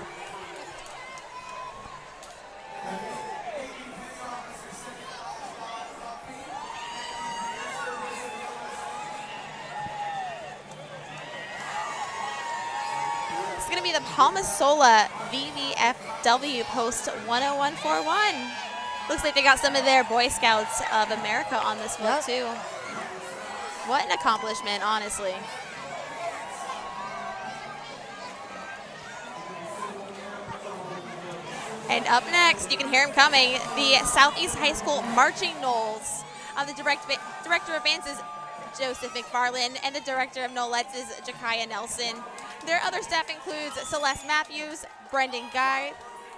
It's going to be the Palmasola VVFW Post 10141. Looks like they got some of their Boy Scouts of America on this one, too. What an accomplishment, honestly. And up next, you can hear him coming, the Southeast High School Marching Knolls. The Director of Dances, Joseph McFarland, and the Director of Nolettes is Jakaya Nelson. Their other staff includes Celeste Matthews, Brendan Guy,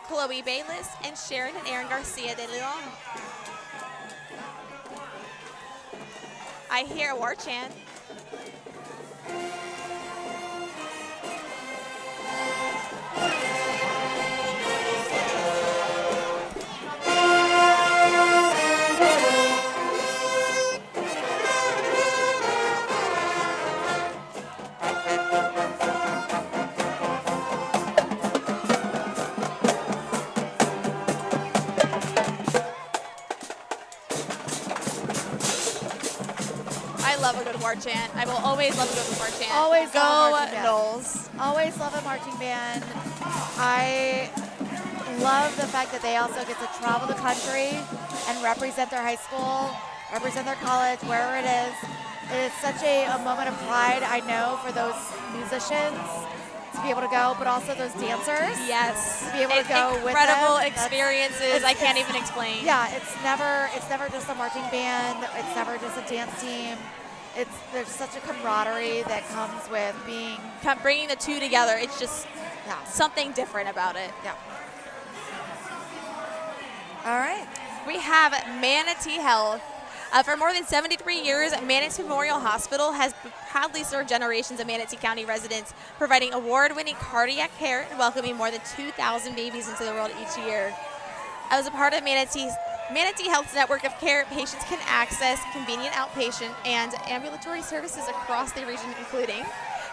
Chloe Bayless, and Sharon and Aaron Garcia de Leon. I hear a war chant. I love a good war chant. I will always love a good war chant. Always go love a marching band. Knolls. Always love a marching band. I love the fact that they also get to travel the country and represent their high school, represent their college, wherever it is. It is such a moment of pride, I know, for those musicians to be able to go, but also those dancers. Yes. To be able to go with them. Incredible experiences. I can't even explain. Yeah, it's never just a marching band. It's never just a dance team. There's such a camaraderie that comes with bringing the two together. It's just something different about it. Yeah. All right. We have Manatee Health. For more than 73 years, Manatee Memorial Hospital has proudly served generations of Manatee County residents, providing award-winning cardiac care and welcoming more than 2,000 babies into the world each year. As a part of Manatee Health's network of care, patients can access convenient outpatient and ambulatory services across the region, including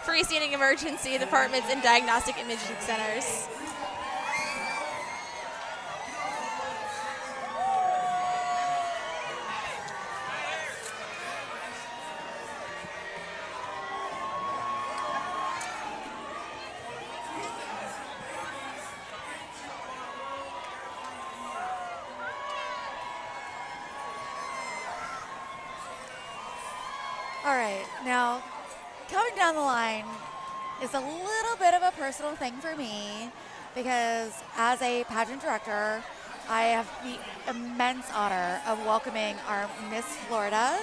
freestanding emergency departments and diagnostic imaging centers. right. Now, coming down the line is a little bit of a personal thing for me because as a pageant director, I have the immense honor of welcoming our Miss Florida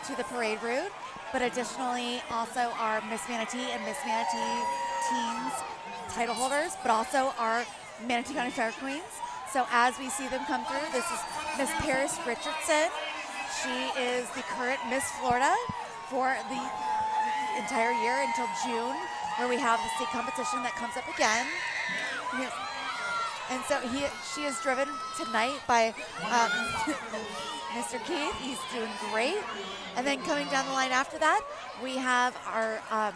to the parade route, but additionally also our Miss Manatee and Miss Manatee Teens title holders, but also our Manatee County Fair Queens. So as we see them come through, this is Miss Paris Richardson. She is the current Miss Florida for the entire year until June, where we have the state competition that comes up again. And so she is driven tonight by Mr. Keith. He's doing great. And then coming down the line after that, we have our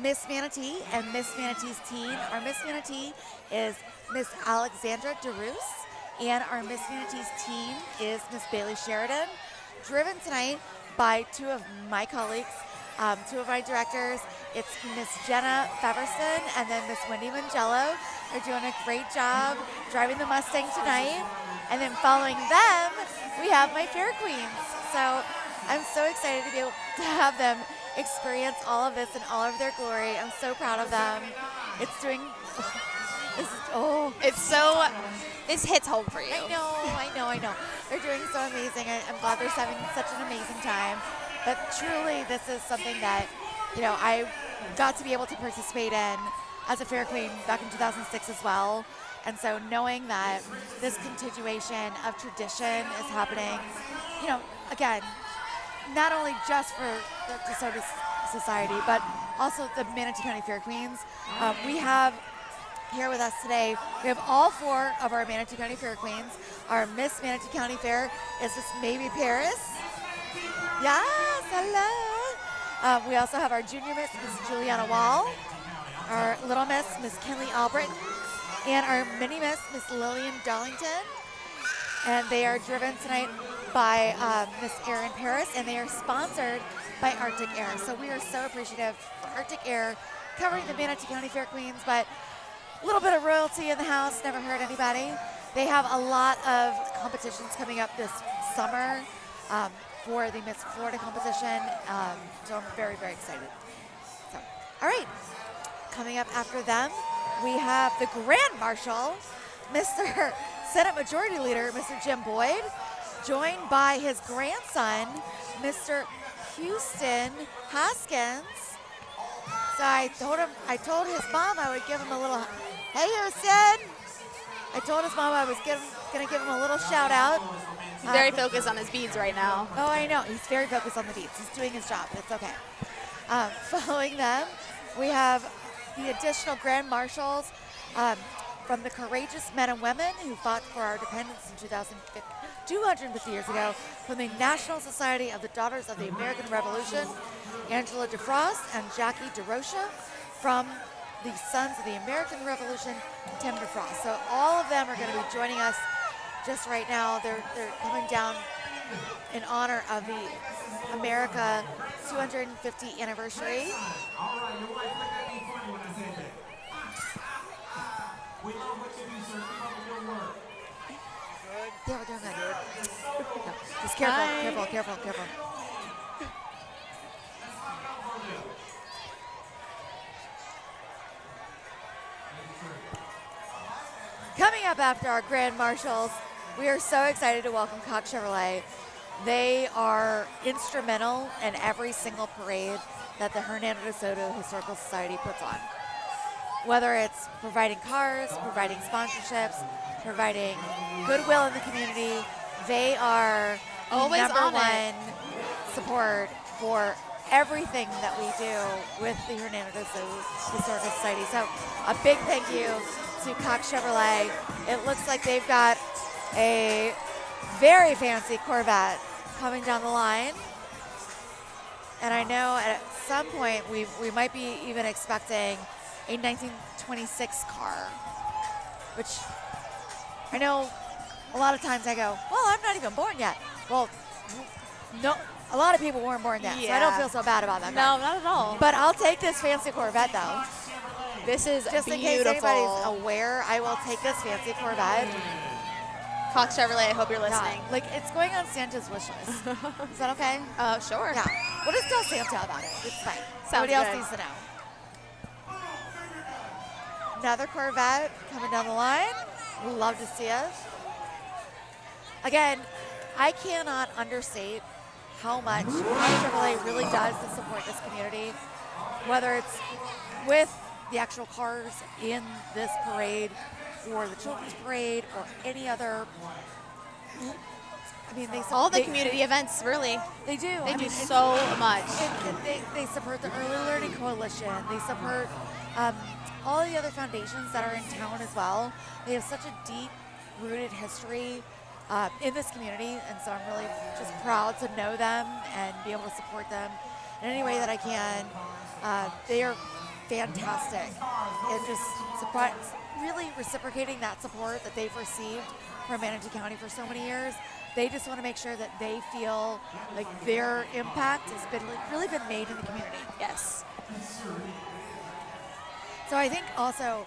Miss Manatee and Miss Manatee's teen. Our Miss Manatee is Miss Alexandra DeRoos, and our Miss Manatee's teen is Miss Bailey Sheridan, driven tonight by two of my colleagues, two of my directors. It's Miss Jenna Feverson and then Miss Wendy Mangello. They're doing a great job driving the Mustang tonight. And then following them, we have my Fair Queens. So I'm so excited to be able to have them experience all of this in all of their glory. I'm so proud of them. It's doing, This hits home for you. I know. They're doing so amazing. I'm glad they're having such an amazing time. But truly, this is something that, I got to be able to participate in as a Fair Queen back in 2006 as well. And so knowing that this continuation of tradition is happening, again, not only just for the DeSoto Society, but also the Manatee County Fair Queens. We have here with us today, we have all four of our Manatee County Fair Queens. Our Miss Manatee County Fair is Miss Maybe Paris. Yes, hello. We also have our junior Miss Juliana Wall, our little Miss Kinley Albritton, and our mini Miss Lillian Darlington. And they are driven tonight by Miss Erin Paris, and they are sponsored by Arctic Air. So we are so appreciative for Arctic Air covering the Manatee County Fair Queens, but a little bit of royalty in the house, never hurt anybody. They have a lot of competitions coming up this summer for the Miss Florida competition, so I'm very, very excited. So, all right, coming up after them, we have the Grand Marshal, Mr. Senate Majority Leader, Mr. Jim Boyd, joined by his grandson, Mr. Houston Haskins. So I told his mom I would give him a little, hey Houston! I told his mom I was gonna give him a little shout out. He's very focused on his beads right now. Oh, I know, he's very focused on the beads. He's doing his job, it's okay. Following them, we have the additional Grand Marshals from the courageous men and women who fought for our independence in 250 years ago, from the National Society of the Daughters of the American Revolution, Angela DeFrost and Jackie DeRocha. From the Sons of the American Revolution, Tim DeFrost. So all of them are going to be joining us just right now. They're coming down in honor of the America 250th anniversary. Yeah, we're doing good. No, just careful. Coming up after our Grand Marshals, we are so excited to welcome Cox Chevrolet. They are instrumental in every single parade that the Hernando DeSoto Historical Society puts on. Whether it's providing cars, providing sponsorships, providing goodwill in the community, they are always number on one support for everything that we do with the Hernando DeSoto Historical Society. So a big thank you to Cox Chevrolet. It looks like they've got a very fancy Corvette coming down the line. And I know at some point we might be even expecting a 1926 car, which I know a lot of times I go, well, I'm not even born yet. Well, no, a lot of people weren't born yet, so I don't feel so bad about that. No, not at all. But I'll take this fancy Corvette though. This is just beautiful. In case anybody's aware, I will take this fancy Corvette. Cox Chevrolet, I hope you're listening. Yeah, like it's going on Santa's wish list. Is that okay? Sure. Yeah. We'll just tell Santa about it. It's fine. Sounds Nobody else good. needs to know. Another Corvette coming down the line. Love to see it. Again, I cannot understate how much Chevrolet really does to support this community, whether it's with the actual cars in this parade or the children's parade or any other. I mean, all the community events, really. They do. They do so much. And they support the Early Learning Coalition. They support all the other foundations that are in town as well. They have such a deep-rooted history in this community, and so I'm really just proud to know them and be able to support them in any way that I can. They are fantastic and just really reciprocating that support that they've received from Manatee County for so many years. They just want to make sure that they feel like their impact has been really been made in the community. Yes. So I think also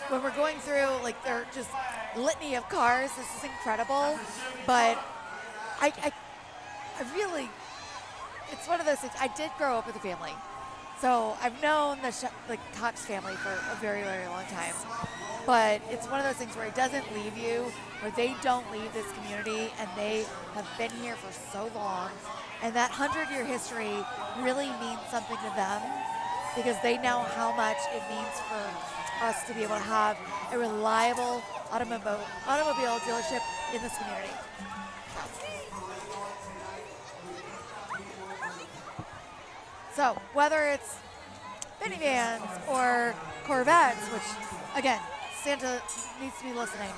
when we're going through like their just litany of cars, this is incredible. But I really, it's one of those things. I did grow up with a family, so I've known the Cox family for a very, very long time. But it's one of those things where it doesn't leave you, where they don't leave this community, and they have been here for so long. And that 100-year history really means something to them because they know how much it means for us to be able to have a reliable automobile dealership in this community. So whether it's minivans or Corvettes, which again, Santa needs to be listening.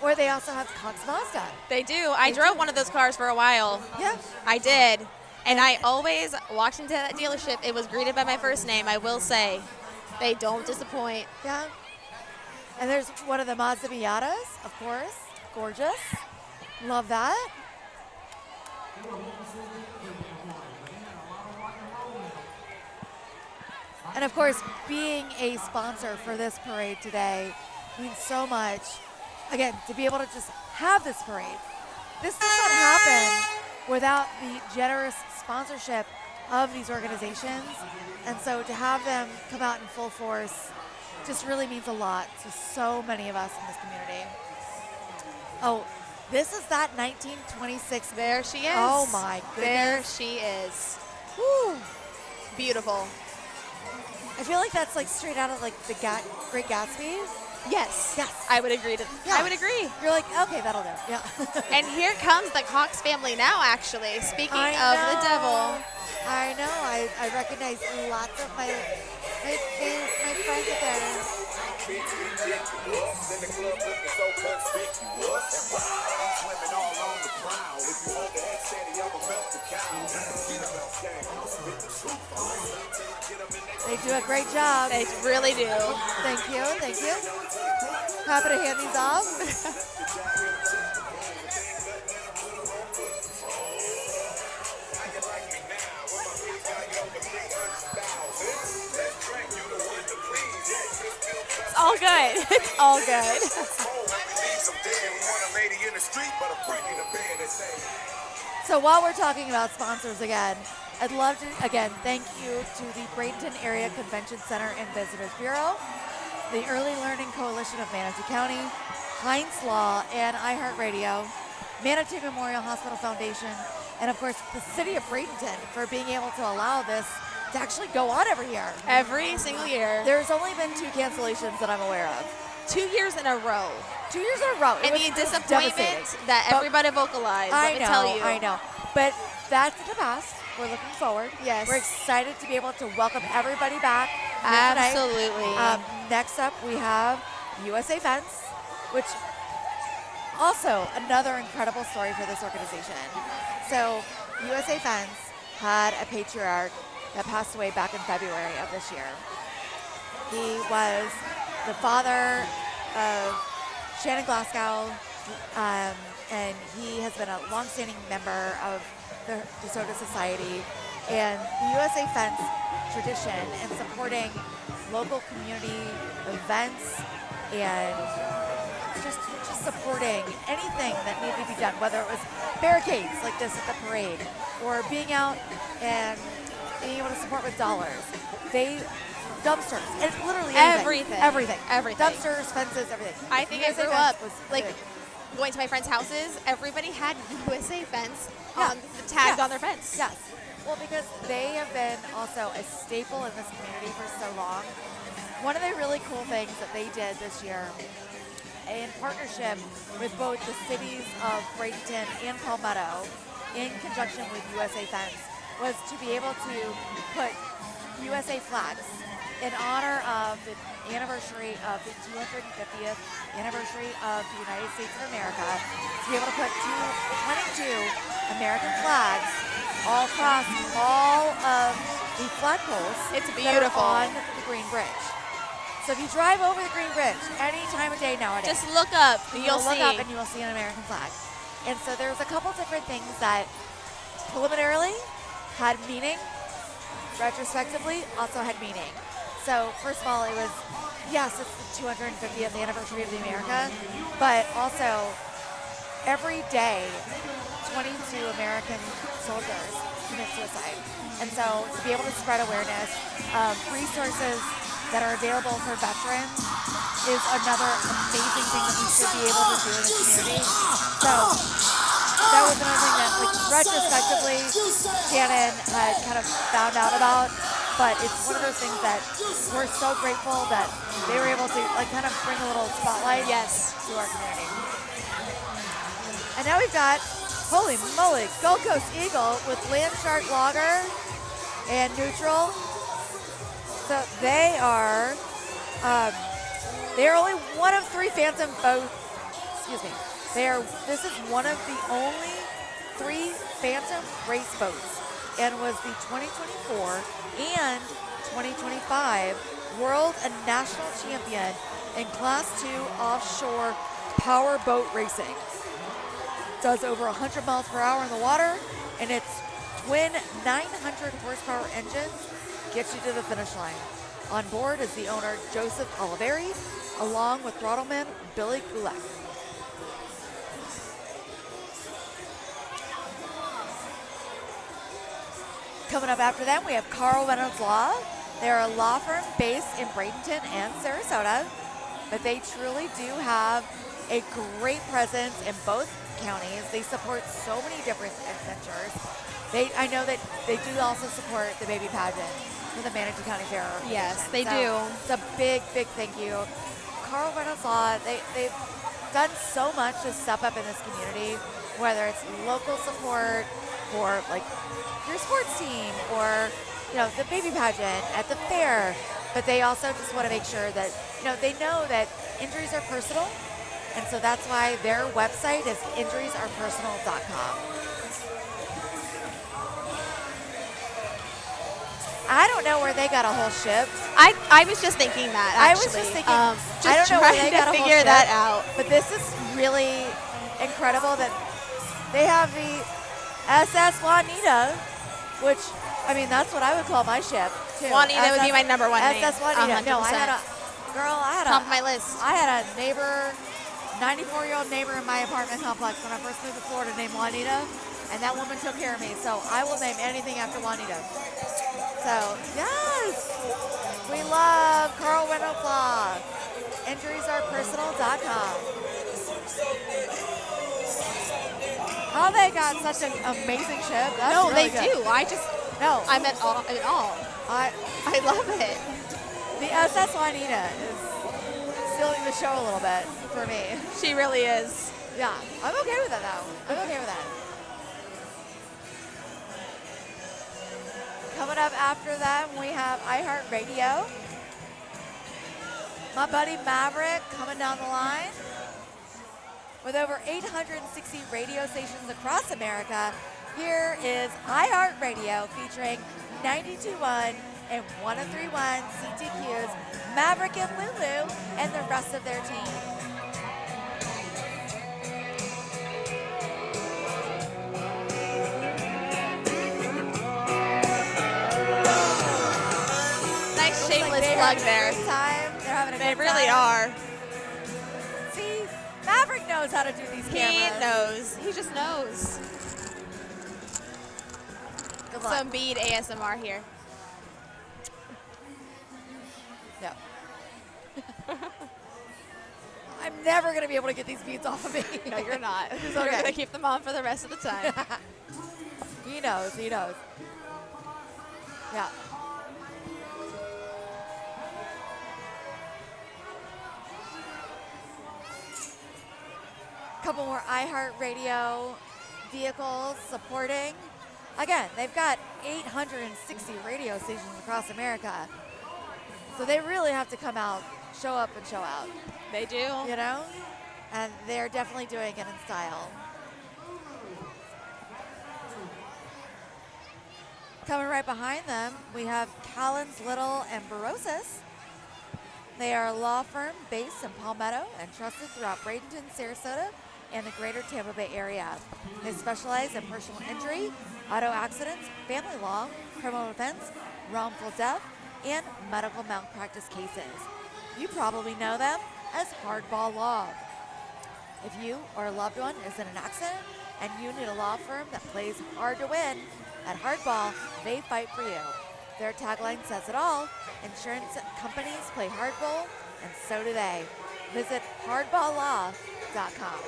Or they also have Cox Mazda. They do. I drove one of those cars for a while. Yeah. I did. And I always walked into that dealership. It was greeted by my first name, I will say. They don't disappoint. Yeah. And there's one of the Mazda Miatas, of course. Gorgeous. Love that. And of course, being a sponsor for this parade today means so much. Again, to be able to just have this parade. This does not happen without the generous sponsorship of these organizations. And so to have them come out in full force just really means a lot to so many of us in this community. Oh, this is that 1926. There she is. Oh my goodness. There she is. Woo. Beautiful. I feel like that's like straight out of like the Great Gatsby. Yes. Yes. I would agree. I would agree. You're like, okay, that'll do. Yeah. And here comes the Cox family now, actually. Speaking of the devil. I know. I recognize lots of my friends up there. They do a great job. They really do. Thank you. Thank you. Happy to hand these off. It's all good. It's all good. So while we're talking about sponsors again, I'd love to, again, thank you to the Bradenton Area Convention Center and Visitors Bureau, the Early Learning Coalition of Manatee County, Heinz Law, and iHeartRadio, Manatee Memorial Hospital Foundation, and of course the City of Bradenton for being able to allow this to actually go on every year. Every single year. There's only been 2 cancellations that I'm aware of. 2 years in a row. 2 years in a row. And the disappointment that everybody vocalized, let me tell you. I know. But that's in the past. We're looking forward. Yes. We're excited to be able to welcome everybody back. Absolutely. Next up, we have USA Fence, which also another incredible story for this organization. So USA Fence had a patriarch that passed away back in February of this year. He was the father of Shannon Glasgow, and he has been a longstanding member of the DeSoto Society, and the USA Fence tradition and supporting local community events and just supporting anything that needed to be done, whether it was barricades like this at the parade, or being out and being able to support with dollars. Dumpsters, and literally Everything. Everything. Everything. Dumpsters, fences, everything. I think I USA grew Fence up was like big. going to my friends' houses. Everybody had USA Fence Yeah. tagged Yes. on their fence. Yes. Well, because they have been also a staple in this community for so long. One of the really cool things that they did this year, in partnership with both the cities of Bradenton and Palmetto, in conjunction with USA Fence, was to be able to put USA flags in honor of the anniversary of the 250th anniversary of the United States of America, to be able to put 22 American flags all across all of the flagpoles. It's that are beautiful. on the Green Bridge. So if you drive over the Green Bridge any time of day nowadays, Just look up. You'll look see. up and you will see an American flag. And so there's a couple different things that preliminarily had meaning, retrospectively also had meaning. So first of all, it was, yes, it's the 250th anniversary of the America, but also every day 22 American soldiers commit suicide. And so to be able to spread awareness of resources that are available for veterans is another amazing thing that we should be able to do in the community. So that was another thing that, like, retrospectively, Shannon had kind of found out about, but it's one of those things that we're so grateful that they were able to, like, kind of bring a little spotlight to our community. And now we've got, holy moly, Gold Coast Eagle with Landshark Lager and Neutral. So they are only one of 3 Phantom boats. Excuse me. This is one of the only 3 Phantom race boats, and was the 2024 and 2025 World and National Champion in Class 2 offshore power boat racing. Does over 100 miles per hour in the water, and its twin 900 horsepower engines gets you to the finish line. On board is the owner, Joseph Oliveri, along with throttleman Billy Gulak. Coming up after them, we have Carl Reynolds Law. They're a law firm based in Bradenton and Sarasota, but they truly do have a great presence in both counties. They support so many different adventures. I know that they do also support the baby pageant for the Manatee County Fair. Yes, they So do. It's a big, big thank you. Carl Reynolds Law, they've done so much to step up in this community, whether it's local support for, like, your sports team, or, you know, the baby pageant at the fair. But they also just want to make sure that, you know, they know that injuries are personal, and so that's why their website is injuriesarepersonal.com. I don't know where they got a whole ship. I was just thinking that, I actually. was just thinking, Just I don't know where they trying got a to whole figure ship, that out. But this is really incredible that they have the SS Juanita, which, I mean, that's what I would call my ship, too. Juanita would be my number one name. SS Juanita. No, I 100%. had Top of my list. I had a neighbor, 94-year-old neighbor in my apartment complex when I first moved to Florida named Juanita, and that woman took care of me. So I will name anything after Juanita. So, yes, we love Carl Reynolds Law. Injuriesarepersonal.com. How they got such an amazing ship. That's No, really they good. do. I'm at all. I love it. The SS Juanita is stealing the show a little bit for me. She really is. Yeah, I'm okay with that though. I'm okay with that. Coming up after them, we have iHeartRadio. My buddy Maverick coming down the line. With over 860 radio stations across America, here is iHeartRadio featuring 92.1 and 103.1 CTQ's Maverick and Lulu and the rest of their team. Nice shameless plug there. Time. They're having a They good really time. are. See, Maverick knows how to do these cameras. He knows. He just knows. Good luck. Some bead ASMR here. No. I'm never going to be able to get these beads off of me. No, you're not. It's You're okay. going to keep them on for the rest of the time. He knows. He knows. Yeah. Couple more iHeartRadio vehicles supporting. Again, they've got 860 radio stations across America. So they really have to come out, show up and show out. They do. You know? And they're definitely doing it in style. Coming right behind them, we have Collins, Little, and Barosis. They are a law firm based in Palmetto and trusted throughout Bradenton, Sarasota, and the greater Tampa Bay area. They specialize in personal injury, auto accidents, family law, criminal defense, wrongful death, and medical malpractice cases. You probably know them as Hardball Law. If you or a loved one is in an accident and you need a law firm that plays hard to win, at Hardball, they fight for you. Their tagline says it all: insurance companies play hardball, and so do they. Visit hardballlaw.com.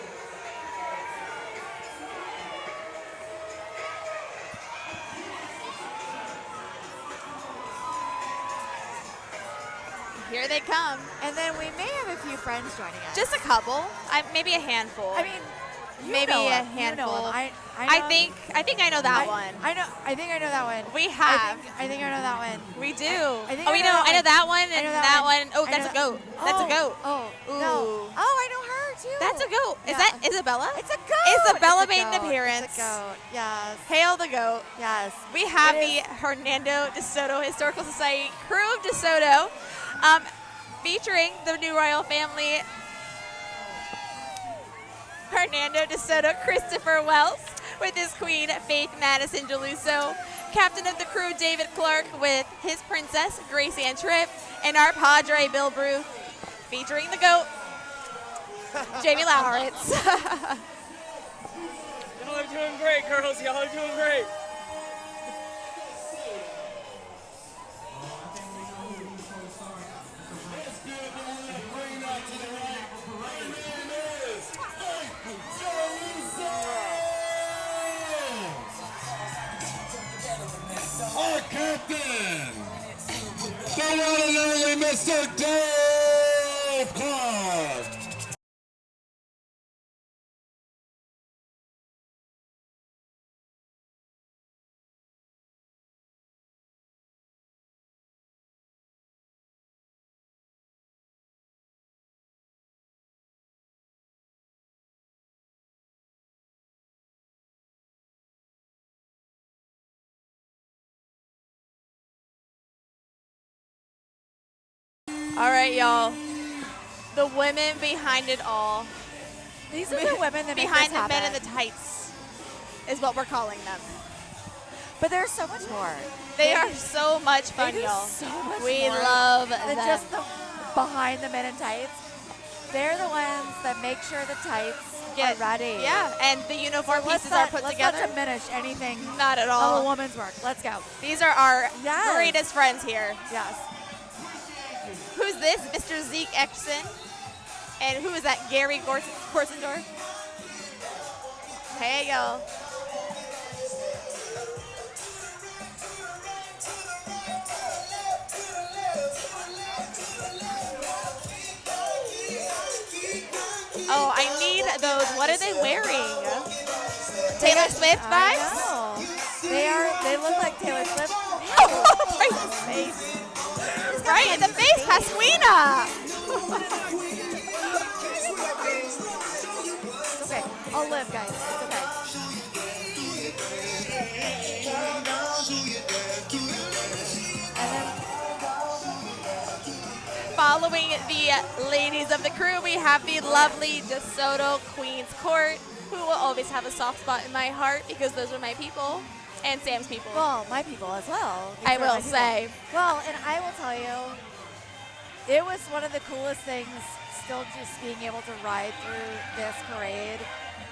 Here they come. And then we may have a few friends joining us. Just a couple. Maybe a handful. I mean, maybe know a him. handful. You know him. I think I know that one. I think I know that one. We have. I think I know that one. We do. I think I know that one and that one. Oh, I that's a know- goat. That's a goat. Oh, Ooh. no. Oh, I know her too. That's a goat. Is Yeah. that Isabella? It's a goat. Isabella It's a made an goat. appearance. It's a goat. Yes. Hail the goat. Yes. We have It the Hernando DeSoto Historical Society crew of DeSoto, featuring the new royal family. Hernando DeSoto, Christopher Wells, with his queen, Faith Madison Deluso. Captain of the crew, David Clark, with his princess, Grace Ann Tripp. And our padre, Bill Brew, featuring the GOAT, Jamie Lowritz. Y'all are doing great, girls. Y'all are doing great. Our captain, the one and only Mr. Dave Clark. All right, y'all. The women behind it all. These are the women that make behind this the men in happen. the tights is what we're calling them. But there's so much more. They are so much They fun, do y'all. so much We more love than them. just the behind the men in tights. They're the ones that make sure the tights are ready. Yeah, and the uniform Let's pieces are not- put let's together. not diminish anything Not at of all. a woman's work. Let's go. These are our Yes. greatest friends here. Yes. Who's this? Mr. Zeke Exton. And who is that? Gary Gorsendorf. Hey, y'all. Oh, I need those. What are they wearing? Taylor Swift I vibes? know. They look like Taylor Swift. Right in the face. Right in the face, Pasquina. It's okay. I'll live, guys. It's okay. Following the ladies of the crew, we have the lovely DeSoto Queens Court, who will always have a soft spot in my heart because those are my people and Sam's people. Well, my people as well. These I are will my people. say. Well, and I will tell you, it was one of the coolest things still just being able to ride through this parade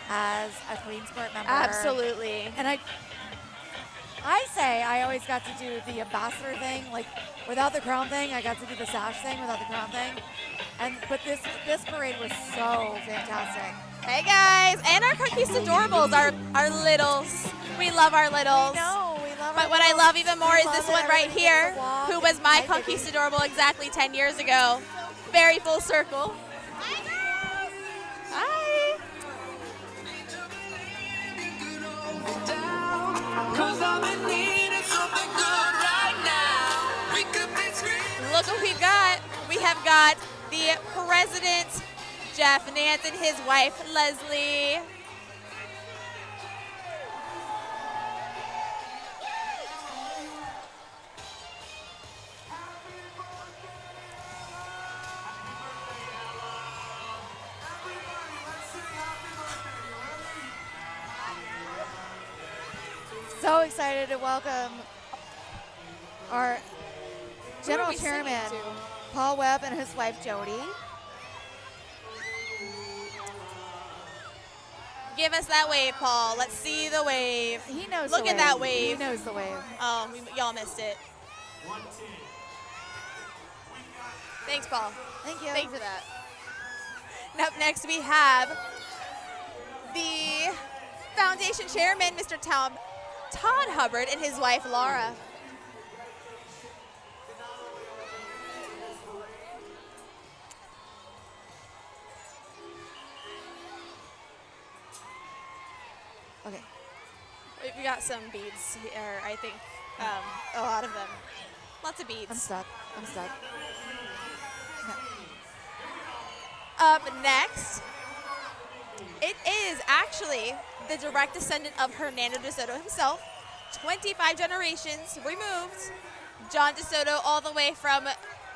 as a Queensport member. Absolutely. And I say I always got to do the ambassador thing, like without the crown thing. I got to do the sash thing without the crown thing. But this parade was so fantastic. Hey guys, and our conquistadorables, our littles. We love our littles. No, we love. But what I love even more is this one right here, who was my conquistadorable exactly 10 years ago. Very full circle. Hi. Look what we've got. We have got the President, Jeff Nance, and his wife, Leslie. So excited to welcome our General we singing Chairman, to? Paul Webb, and his wife, Jody. Give us that wave, Paul. Let's see the wave. He knows Look the at wave. that wave. He knows the wave. Oh, y'all missed it. Thanks, Paul. Thank you. Thank you for that. And up next, we have the foundation chairman, Mr. Todd Hubbard, and his wife, Laura. Okay. We got some beads here, I think. A lot of them. Lots of beads. I'm stuck. I'm stuck. Up next, it is actually the direct descendant of Hernando DeSoto himself. 25 generations removed. John DeSoto, all the way from,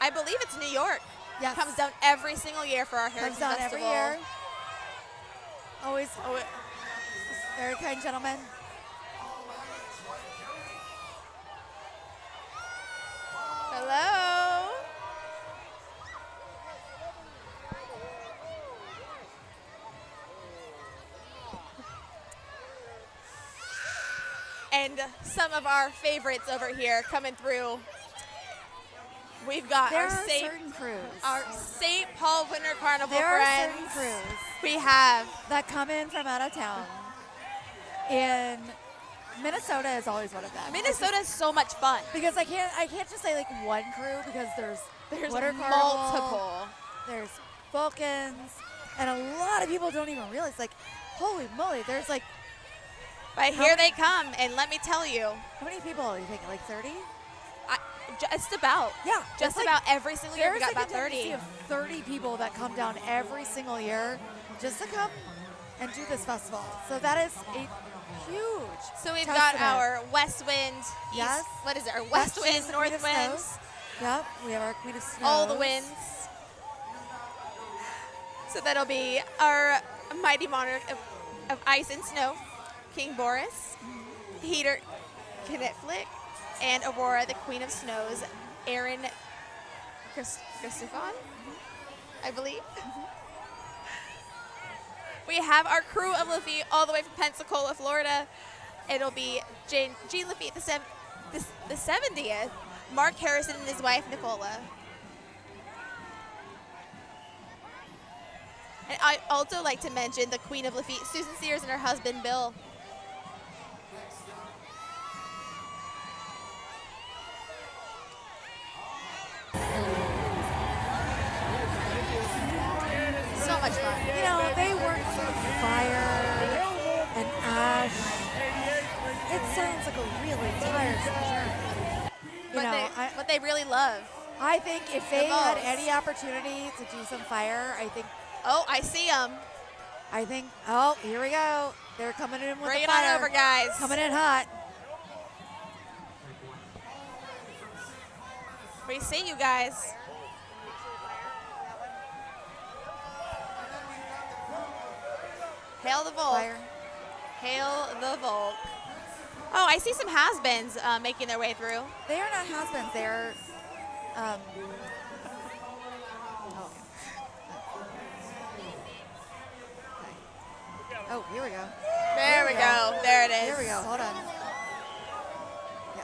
I believe it's New York. Yes. Comes down every single year for our Heritage Comes down Festival. every year. Always very kind gentleman. Hello. And some of our favorites over here coming through. We've got There our are certain crews. Our St. Paul Winter Carnival There friends. are certain crews We have that come in from out of town. And Minnesota is always one of them. Minnesota is so much fun. Because I can't just say like one crew, because there's Winter Carnival, multiple. there's Vulcans, and a lot of people don't even realize, like, holy moly, there's like, But here they come, and let me tell you, how many people are you thinking, like 30? just about. Yeah. Just it's about every single year we there's got about like a 30. tendency of 30 people that come down every single year just to come and do this festival. So that is a huge So we've testament. got our West Wind, Yes. what is it, our West She's Winds, the North Queen of Winds, Snows. Yep, we have our Queen of Snows. all the winds. So that'll be our mighty monarch of ice and snow, King Boris, Peter Knitflick, and Aurora, the Queen of Snows, Aaron Christophon, I believe. We have our crew of Lafitte all the way from Pensacola, Florida. It'll be Jean Lafitte, the 70th, Mark Harrison and his wife, Nicola. And I'd also like to mention the Queen of Lafitte, Susan Sears, and her husband, Bill. So much fun. You know, they work through fire and ash. It sounds like a really tiresome journey. You know, But they really love. I think if they The had most. any opportunity to do some fire, I think, Oh, I see them. oh, here we go. They're coming in with Bring the it fire. on over, guys. Coming in hot. We see you guys. Hail the Volk. Fire. Hail the Volk. Oh, I see some has-beens making their way through. They are not husbands. They're, Oh, here we go. There we go. There it is. Here we go. Hold on. Yeah.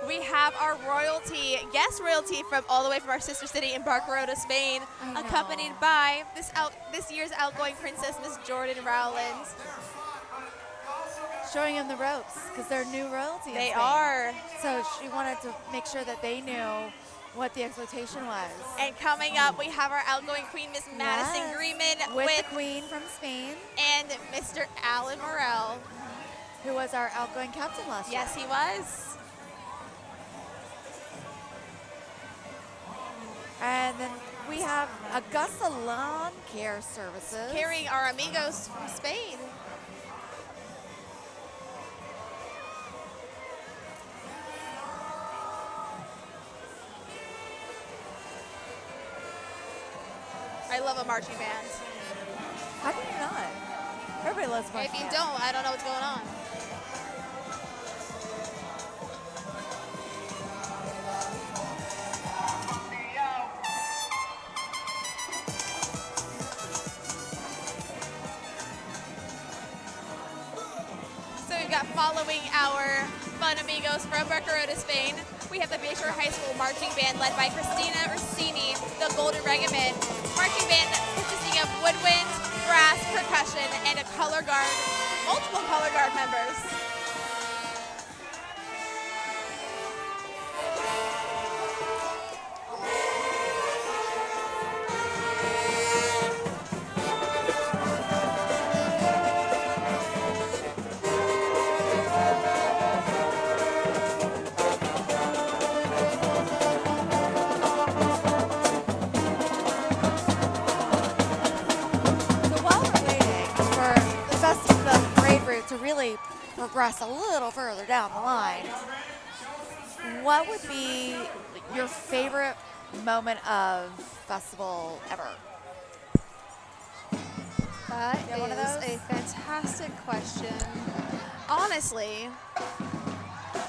We have our royalty, guest royalty from all the way from our sister city in Barcarota, Spain, accompanied by this year's outgoing princess, Miss Jordan Rowlands. Showing them the ropes because they're new royalty. They are. So she wanted to make sure that they knew what the expectation was. And coming up, we have our outgoing queen, Miss Madison Greenman, with the queen from Spain, and Mr. Alan Morrell, who was our outgoing captain last year. Yes, he was. And then we have Augusta Lawn Care Services carrying our amigos from Spain. I love a marching band. How do you not? Everybody loves marching If you band. don't, I don't know what's going on. So we've got following our fun amigos from Barcarota, Spain. We have the Bayshore High School Marching Band led by Christina Orsini, the Golden Regiment. Marching band consisting of woodwind, brass, percussion, and a color guard, multiple color guard members. to really progress a little further down the line, what would be your favorite moment of festival ever? That one of is those? a fantastic question. Honestly,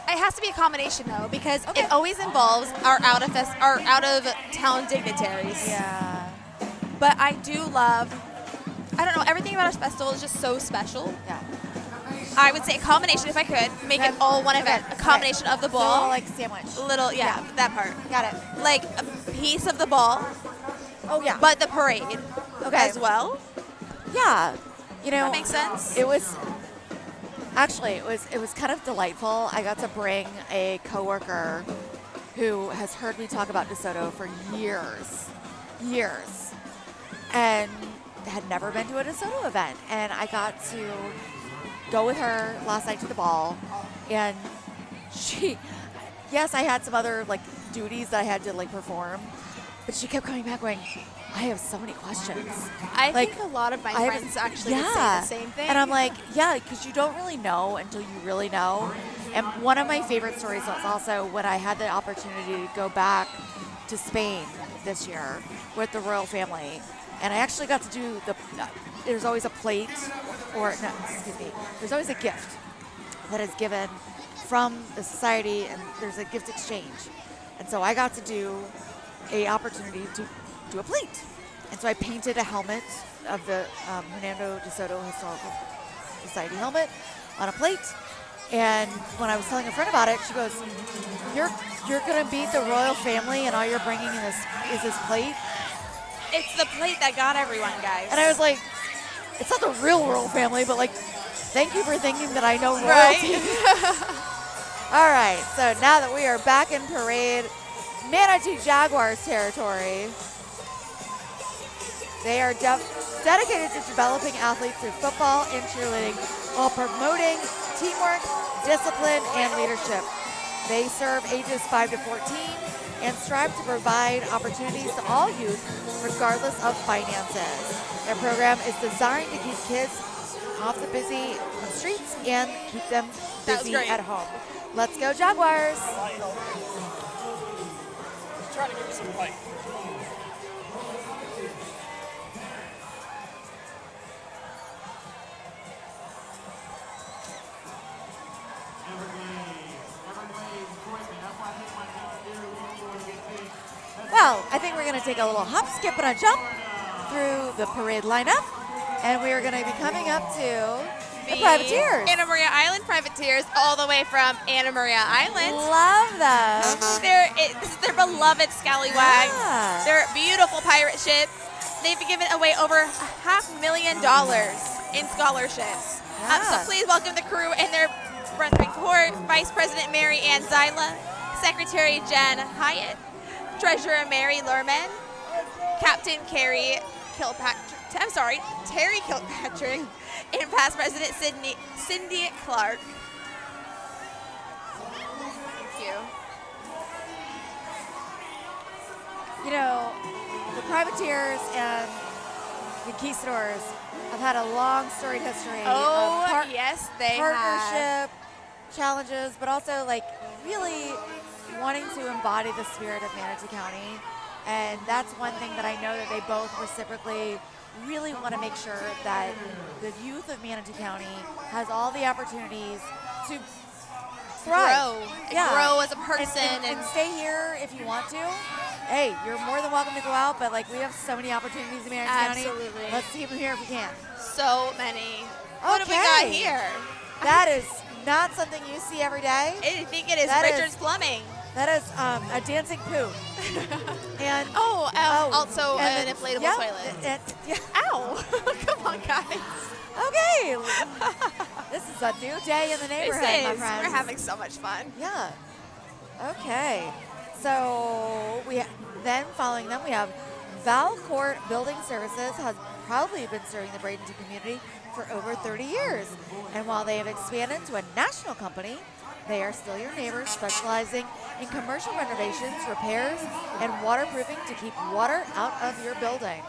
it has to be a combination though, because it always involves our out of town dignitaries. Yeah. But I do love, I don't know, everything about our festival is just so special. Yeah. I would say a combination, if I could, make it all one event. A combination of the So a ball. little, like sandwich. Yeah, that part. Got it. Like a piece of the ball. Oh yeah. But the parade as well. Yeah. You know, That makes sense. It was actually it was kind of delightful. I got to bring a coworker who has heard me talk about DeSoto for years, and had never been to a DeSoto event, and I got to go with her last night to the ball, and yes, I had some other like duties that I had to like perform, but she kept coming back going, I have so many questions. I Like, think a lot of my I have- friends actually would say the same thing. And I'm like, yeah, because you don't really know until you really know. And one of my favorite stories was also when I had the opportunity to go back to Spain this year with the royal family. And I actually got to do there's always a plate, there's always a gift that is given from the society, and there's a gift exchange. And so I got to do a opportunity to do a plate. And so I painted a helmet of the Hernando DeSoto Historical Society helmet on a plate. And when I was telling a friend about it, she goes, you're gonna beat the royal family and all you're bringing in is this plate? It's the plate that got everyone, guys. And I was like, it's not the real royal family, but like, thank you for thinking that I know royalty. All right, so now that we are back in parade, Manatee Jaguars territory, they are dedicated to developing athletes through football and cheerleading while promoting teamwork, discipline, and leadership. They serve ages 5 to 14 and strive to provide opportunities to all youth regardless of finances. Their program is designed to keep kids off the busy streets and keep them busy at home. Let's go Jaguars! Try to give me some light. we're going to take a little hop, skip, and a jump through the parade lineup. And we are going to be coming up to the Privateers. Anna Maria Island Privateers, all the way from Anna Maria Island. Love them. This is their beloved scallywag. Yeah. They're a beautiful pirate ship. They've given away over $500,000 in scholarships. So please welcome the crew and their report. Vice President Mary Ann Zyla, Secretary Jen Hyatt, Treasurer Mary Lerman, Captain Terry Kilpatrick, and past President Cindy Clark. Thank you. You know, the Privateers and the Conquistadors have had a long storied history of yes, they partnership, challenges, but also like really wanting to embody the spirit of Manatee County. And that's one thing that I know that they both reciprocally really want to make sure that the youth of Manatee County has all the opportunities to thrive. Grow as a person. And stay here if you want to. Hey, you're more than welcome to go out, but like we have so many opportunities in Manatee County. Let's keep them here if we can. So many. What have we got here? That is not something you see every day. I think it is Richard's Plumbing. That is a dancing poo. And also an inflatable toilet. Ow! Come on, guys. Okay. This is a new day in the neighborhood, my friends. We're having so much fun. Yeah. Okay. So then following them, we have Valcourt Building Services has proudly been serving the Bradenton community for over 30 years. And while they have expanded to a national company, they are still your neighbors, specializing in commercial renovations, repairs, and waterproofing to keep water out of your building.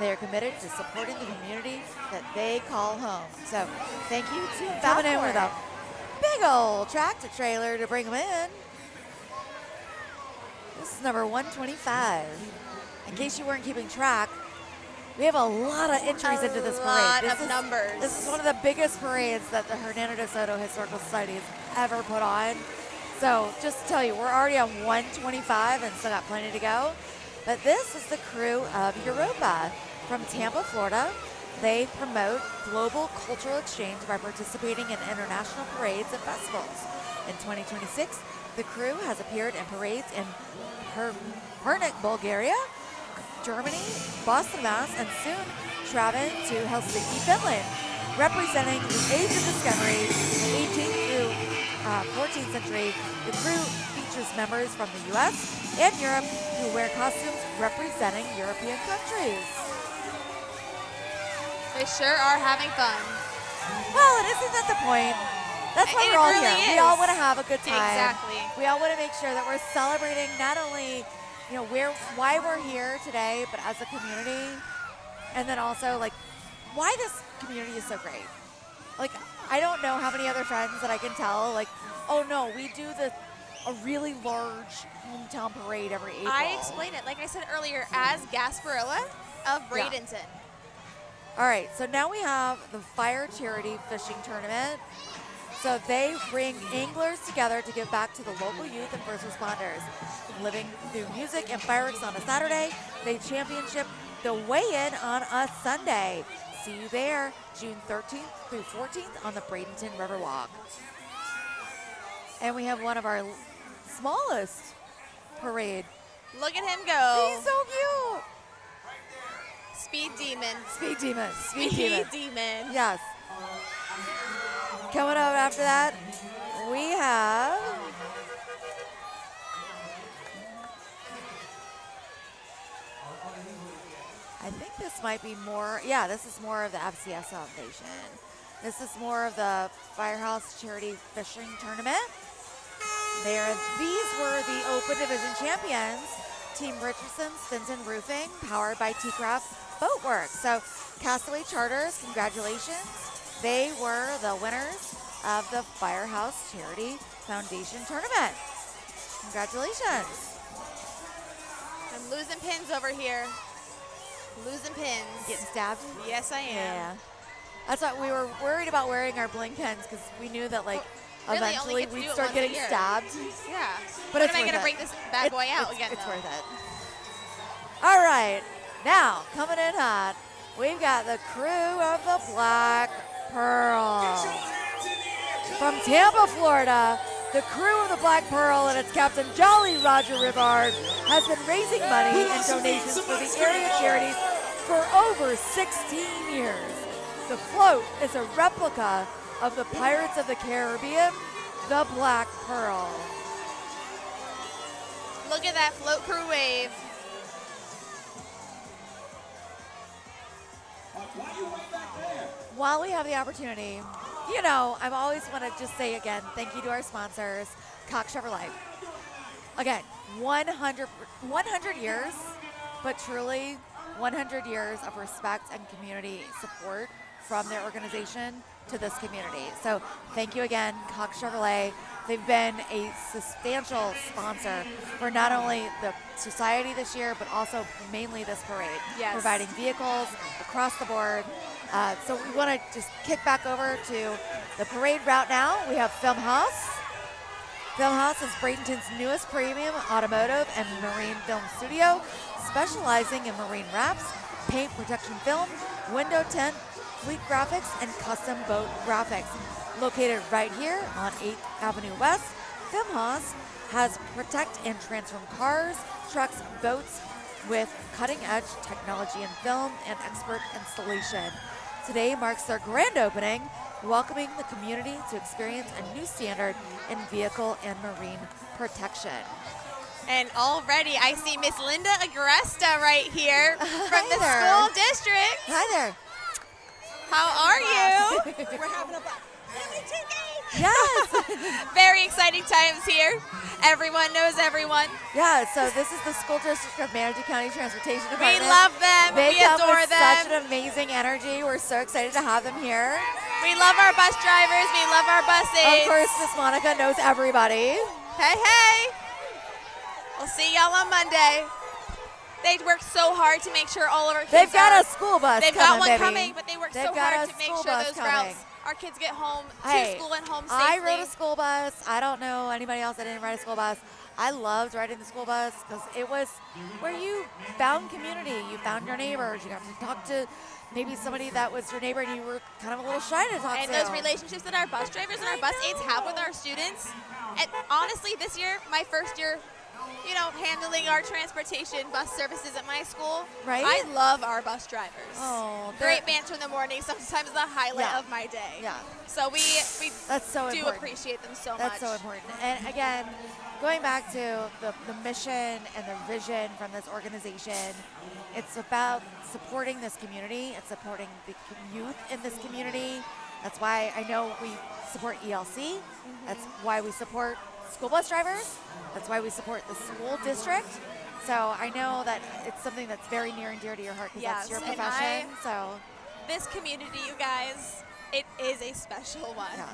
They are committed to supporting the community that they call home. So thank you to Valcourt. Coming in with a big old tractor trailer to bring them in. This is number 125. In case you weren't keeping track, we have a lot of entries into this parade. This is one of the biggest parades that the Hernando DeSoto Historical Society has ever put on. So just to tell you, we're already on 125 and still got plenty to go. But this is the crew of Europa from Tampa, Florida. They promote global cultural exchange by participating in international parades and festivals. In 2026, the crew has appeared in parades in Pernik, Bulgaria, Germany, Boston, Mass, and soon traveling to Helsinki, Finland. Representing the age of discovery, the 18th through 14th century, the crew features members from the U.S. and Europe who wear costumes representing European countries. They sure are having fun. Well, isn't that the point? That's why we're all here. We all want to have a good time. Exactly. We all want to make sure that we're celebrating not only why we're here today, but as a community, and then also like why this community is so great. Like I don't know how many other friends that I can tell like, oh no, we do a really large hometown parade every April. I explained it, like I said earlier, as Gasparilla of Bradenton. Yeah. All right, so now we have the Fire Charity Fishing Tournament. So they bring anglers together to give back to the local youth and first responders. Living through music and fireworks on a Saturday, they championship the weigh-in on a Sunday. See you there, June 13th through 14th on the Bradenton Riverwalk. And we have one of our smallest parade. Look at him go. He's so cute. Speed Demon. Speed Demon. Speed Demon. Yes. Coming up after that, we have I think this might be more, this is more of the FCS Foundation. This is more of the Firehouse Charity Fishing Tournament. These were the Open Division champions, Team Richardson Stinson Roofing, powered by T-Craft Boatworks. So Castaway Charters, congratulations. They were the winners of the Firehouse Charity Foundation Tournament. Congratulations. I'm losing pins over here. Losing pins. Getting stabbed? Yes, I am. Yeah. That's why we were worried about wearing our bling pins because we knew that eventually we'd start getting stabbed. Yeah. But when am I going to break this bad boy out again? It's worth it. All right, now coming in hot, we've got the crew of the Black Pearl. From Tampa, Florida, the crew of the Black Pearl and its captain, Jolly Roger Rivard, has been raising money and donations for the area charities for over 16 years. The float is a replica of the Pirates of the Caribbean, the Black Pearl. Look at that float crew wave. While we have the opportunity, you know, I've always want to just say again, thank you to our sponsors, Cox Chevrolet. Again, 100 years, but truly 100 years of respect and community support from their organization to this community. So thank you again, Cox Chevrolet. They've been a substantial sponsor for not only the society this year, but also mainly this parade, providing vehicles across the board. So we want to just kick back over to the parade route now. We have Film House. Film House is Bradenton's newest premium automotive and marine film studio, specializing in marine wraps, paint protection film, window tint, fleet graphics, and custom boat graphics. Located right here on 8th Avenue West, Film House has protect and transform cars, trucks, boats with cutting-edge technology in film and expert installation. Today marks their grand opening, welcoming the community to experience a new standard in vehicle and marine protection. And already I see Miss Linda Agresta right here from the there. school district. Hi there. How are you? We're having a blast. Yes. Very exciting times here. Everyone knows everyone. Yeah, so this is the school district of Manatee County Transportation Department. We love them. They We come adore with them. such an amazing energy. We're so excited to have them here. We love our bus drivers. We love our buses. Of course, Miss Monica knows everybody. Hey, hey. We'll see y'all on Monday. They work so hard to make sure all of our kids They've got a school bus They've coming, got one baby. coming, but they work They've so got hard a to make school sure bus those coming. routes, our kids get home Hey, to school and home I safely. rode a school bus. I don't know anybody else that didn't ride a school bus. I loved riding the school bus because it was where you found community. You found your neighbors. You got to talk to maybe somebody that was your neighbor and you were kind of a little shy to talk And to. those relationships that our bus drivers and our bus aides have with our students. And honestly, this year, my first year, you know, handling our transportation bus services at my school. Right? I love our bus drivers. Oh, great banter in the morning. Sometimes the highlight of my day. Yeah. So we That's so do important. appreciate them so much. That's so important. And again, going back to the mission and the vision from this organization, it's about supporting this community. It's supporting the youth in this community. That's why I know we support ELC. That's why we support school bus drivers. That's why we support the school district. So I know that it's something that's very near and dear to your heart because that's your and profession. this community, you guys, it is a special one. Yeah.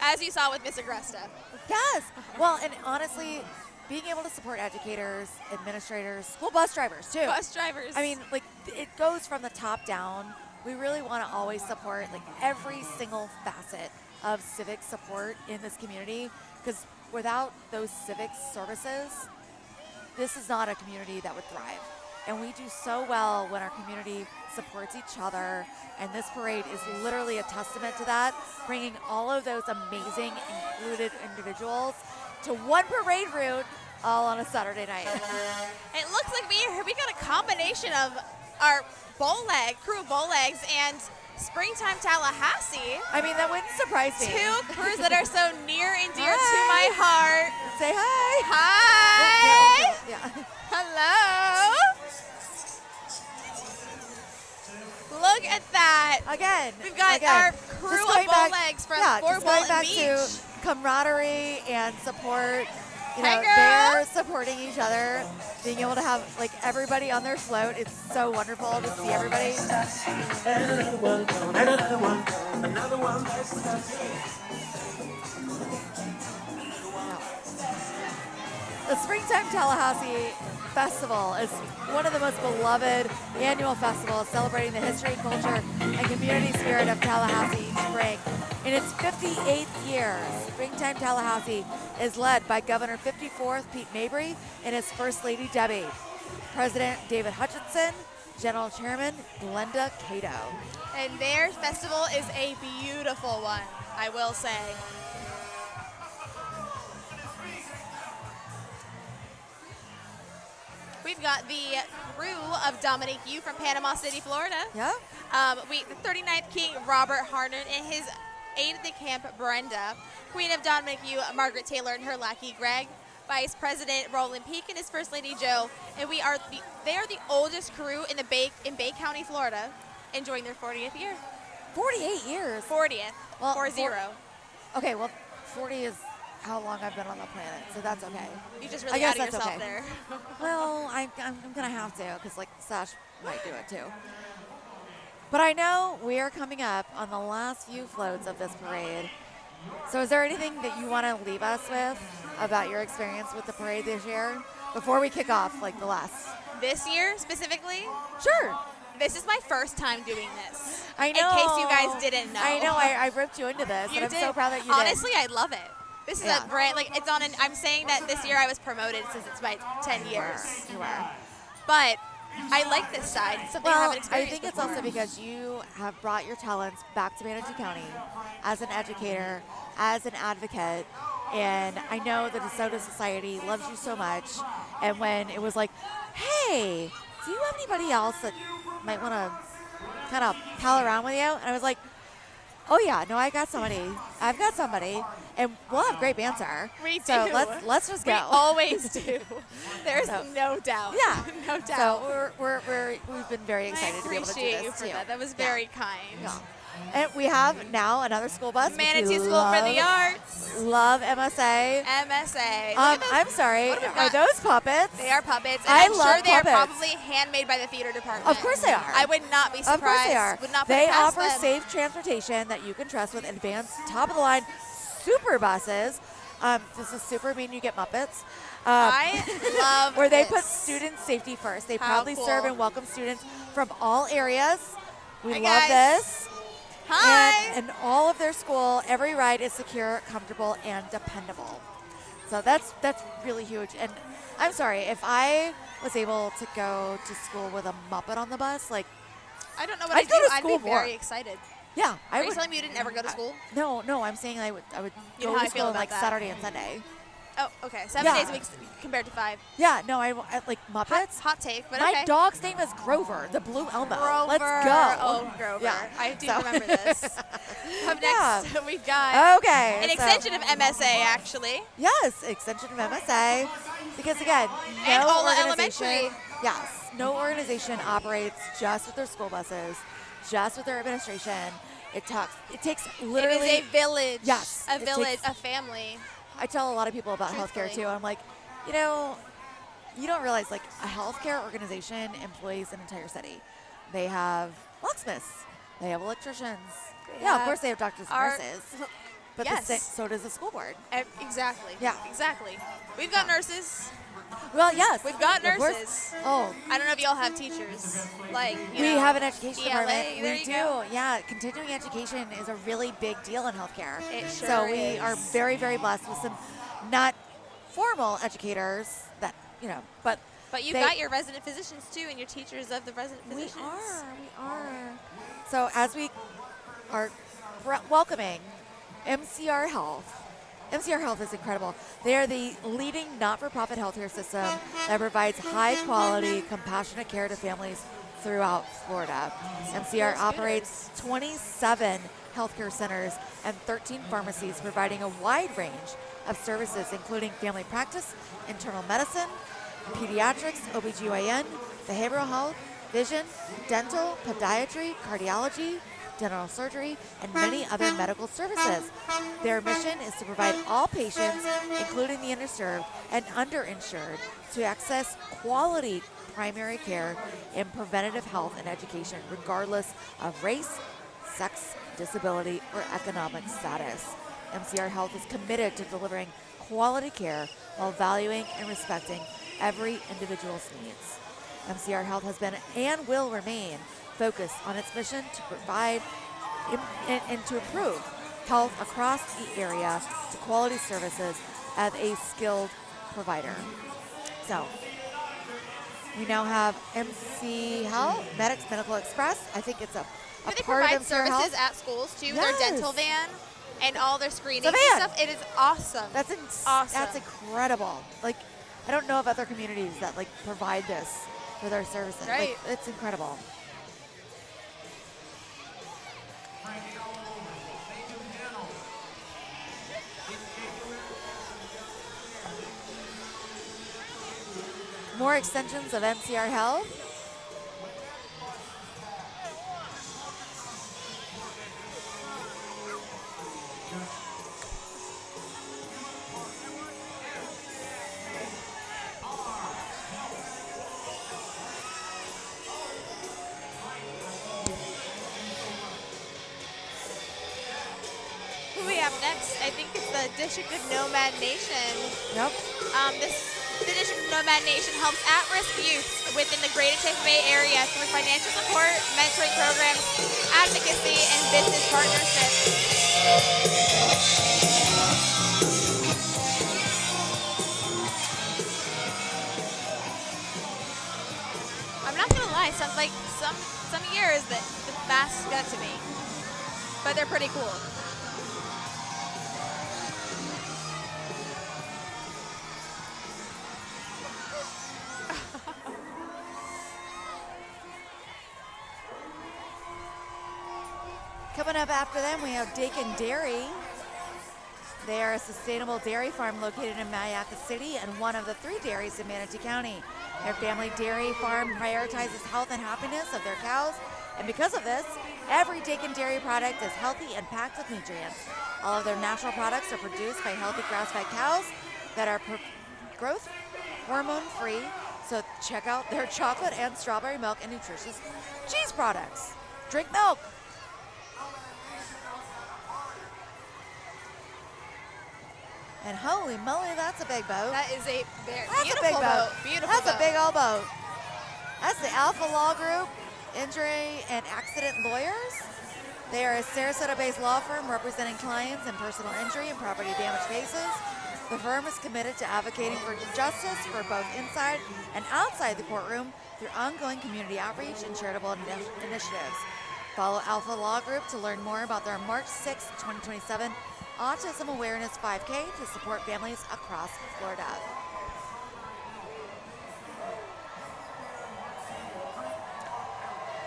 As you saw with Miss Agresta. Yes. Well, and honestly, being able to support educators, administrators, school bus drivers too. Bus drivers. I mean, like it goes from the top down. We really want to always support like every single facet of civic support in this community because without those civic services, this is not a community that would thrive. And we do so well when our community supports each other. And this parade is literally a testament to that, bringing all of those amazing included individuals to one parade route all on a Saturday night. It looks like we got a combination of our crew bow legs and Springtime Tallahassee. I mean, that wouldn't surprise me. Two crews that are so near and dear to my heart. Say hi. Hi. Oh, yeah. Hello. Look at that. Again. We've got our crew Just of going bow back- legs from yeah, Fort just going Walton back Beach. to camaraderie and support. You Hey, know, girl. they're supporting each other, being able to have like everybody on their float. It's so wonderful to see everybody. The Springtime Tallahassee Festival is one of the most beloved annual festivals celebrating the history, culture, and community spirit of Tallahassee each spring. In its 58th year, Springtime Tallahassee is led by Governor 54th Pete Mabry and his First Lady Debbie. President David Hutchinson, General Chairman Glenda Cato. And their festival is a beautiful one, I will say. We've got the crew of Dominic Yu from Panama City, Florida. Yeah. The 39th King Robert Harnan and his aide-de-camp Brenda, Queen of Dominic Yu Margaret Taylor and her lackey Greg, Vice President Roland Peake and his First Lady Joe, and they are the oldest crew in Bay County, Florida, enjoying their 40th year. 48 years. 40th. Well, 40. Okay, well, 40 is how long I've been on the planet, so that's okay. You just really outed yourself there. Well, I'm going to have to, because, like, Sash might do it, too. But I know we are coming up on the last few floats of this parade. So is there anything that you want to leave us with about your experience with the parade this year before we kick off, like, the last? This year, specifically? Sure. This is my first time doing this. I know. In case you guys didn't know. I know. I ripped you into this, and I'm so proud that you Honestly, did. I love it. This is a brand, like, it's on I'm saying that this year I was promoted since it's my 10 years. You were. But I like this side. It's something I haven't I experienced think it's before. also because you have brought your talents back to Manatee County as an educator, as an advocate, and I know the DeSoto Society loves you so much. And when it was like, hey, do you have anybody else that might want to kind of pal around with you? And I was like, oh yeah, no, I've got somebody, and we'll have great banter. We do. So let's just go. We always do. There's no doubt. Yeah, no doubt. So we've been very excited to be able to do appreciate this you for too. that. Was very kind. Yeah. And we have now another school bus. Manatee School for the Arts. Love MSA. MSA. I'm sorry. Are those puppets? They are puppets. And I'm sure love they are puppets. probably handmade by the theater department. Of course they are. I would not be surprised. Of course they are. Would not put They it past offer them. safe transportation that you can trust with advanced, top-of-the-line super buses. Does the super mean you get Muppets? I love where they this. put student safety first. They How proudly cool. serve and welcome students from all areas. We Hi, love guys. this. Hi. And all of their school, every ride is secure, comfortable, and dependable. So that's really huge. And I'm sorry, if I was able to go to school with a Muppet on the bus, like, I don't know what I'd to go do. to I'd school be very more. excited. Yeah, I Are you would. telling me you didn't ever go to school? No, I'm saying I would You know go how to I feel school on about like that. Saturday and Sunday. Oh, okay. 7 Yeah. days a week compared to 5. Yeah, no, I like Muppets. Hot take, but My okay. dog's name is Grover, the Blue Elmo. Grover. Let's go. Oh, Grover. Yeah. I do So- remember this. Up Yeah. next, we've got Okay, an so- extension of MSA, actually. Yes, extension of MSA. Because again, no And Ola organization. Elementary. Yes, no organization operates just with their school buses, just with their administration. It takes literally. It is a village. Yes, A it village, takes- a family. I tell a lot of people about healthcare Truthfully. too. I'm like, you know, you don't realize like a healthcare organization employs an entire city. They have locksmiths. They have electricians. Yeah, of have course they have doctors and our- nurses. But Yes. so does the school board. Exactly. Yeah. Exactly. We've got nurses. Well, yes. We've got of course. nurses. Oh, I don't know if y'all have teachers. Like, you we know, have an education ELA, department. there We you do. go. Yeah, continuing education is a really big deal in healthcare. It so sure we is. are very, very blessed with some not formal educators that, but But you've they- got your resident physicians too, and your teachers of the resident We physicians. are. So as we are welcoming MCR Health, MCR Health is incredible. They are the leading not-for-profit healthcare system that provides high-quality, compassionate care to families throughout Florida. MCR operates 27 healthcare centers and 13 pharmacies, providing a wide range of services, including family practice, internal medicine, pediatrics, OBGYN, behavioral health, vision, dental, podiatry, cardiology, dental surgery, and many other medical services. Their mission is to provide all patients, including the underserved and underinsured, to access quality primary care in preventative health and education, regardless of race, sex, disability, or economic status. MCR Health is committed to delivering quality care while valuing and respecting every individual's needs. MCR Health has been and will remain focused on its mission to provide and to improve health across the area to quality services as a skilled provider. So, We now have MC Health, Medics Medical Express. I think it's a They part provide of MC Health. services at schools too. Yes. Their dental van and all their screenings It's a and van. stuff. It is awesome. That's awesome. That's incredible. Like, I don't know of other communities that like provide this for their services. Right. Like, it's incredible. More extensions of NCR Health. Who we have next? I think it's the District of Nomad Nation. Yep. The District of Nomad Nation helps at-risk youth within the Greater Tampa Bay area through financial support, mentoring programs, advocacy, and business partnerships. I'm not gonna lie, some years the masks got to me, but they're pretty cool. Coming up after them, we have Dakin Dairy. They are a sustainable dairy farm located in Mayaca City and one of the 3 dairies in Manatee County. Their family dairy farm prioritizes health and happiness of their cows, and because of this, every Dakin Dairy product is healthy and packed with nutrients. All of their natural products are produced by healthy grass-fed cows that are growth hormone-free, so check out their chocolate and strawberry milk and nutritious cheese products. Drink milk. And holy moly, that's a big boat. That is a very That's beautiful a big boat. Beautiful That's boat. a big old boat. That's the Alpha Law Group, Injury and Accident Lawyers. They are a Sarasota-based law firm representing clients in personal injury and property damage cases. The firm is committed to advocating for justice for both inside and outside the courtroom through ongoing community outreach and charitable initiatives. Follow Alpha Law Group to learn more about their March 6, 2027 Autism Awareness 5K to support families across Florida.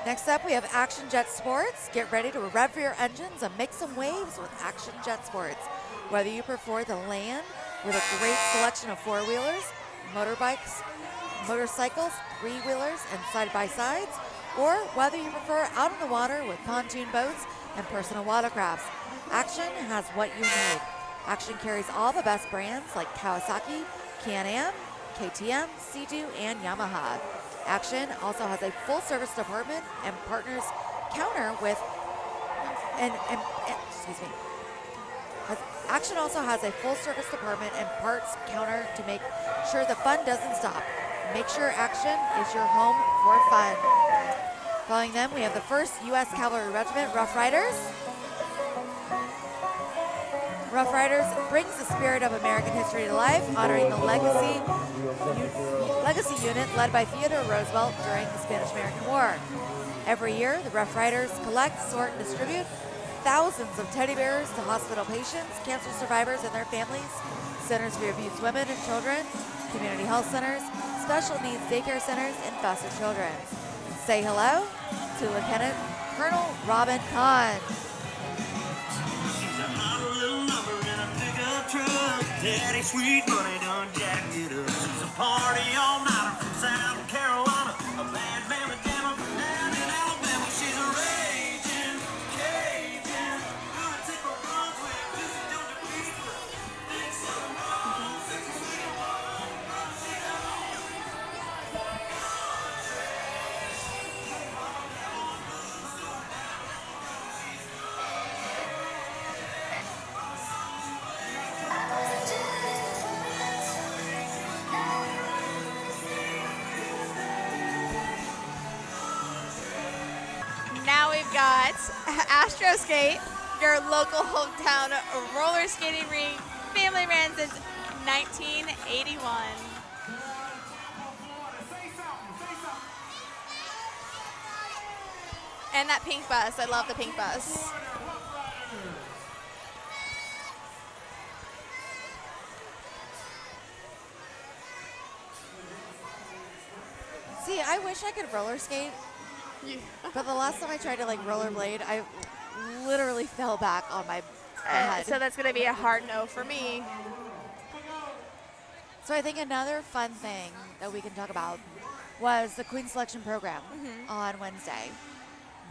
Next up, we have Action Jet Sports. Get ready to rev your engines and make some waves with Action Jet Sports. Whether you prefer the land with a great selection of four-wheelers, motorbikes, motorcycles, three-wheelers, and side-by-sides, or whether you prefer out on the water with pontoon boats and personal watercrafts, Action has what you need. Action carries all the best brands like Kawasaki, Can-Am, KTM, Sea-Doo, and Yamaha. Action also has a full-service department and partners counter with, Action also has a full-service department and parts counter to make sure the fun doesn't stop. Make sure Action is your home for fun. Following them, we have the 1st U.S. Cavalry Regiment, Rough Riders. Rough Riders brings the spirit of American history to life, honoring the legacy unit led by Theodore Roosevelt during the Spanish-American War. Every year, the Rough Riders collect, sort, and distribute thousands of teddy bears to hospital patients, cancer survivors and their families, centers for abused women and children, community health centers, special needs daycare centers, and foster children. Say hello to Lieutenant Colonel Robin Kahn. Daddy, sweet money done jacked it up. She's a party all nighter from South Carolina. A bad mama jammer from down in Alabama. She's a raging Cajun. Good tip of Brunswick. This is Georgia pizza. Big Southern roll. Sexy sweet one. Now we've got Astro Skate, your local hometown roller skating rink, family ran since 1981. And that pink bus. I love the pink bus. See, I wish I could roller skate, but the last time I tried to like rollerblade, I literally fell back on my head. So that's going to be a hard no for me. So I think another fun thing that we can talk about was the Queen Selection Program on Wednesday.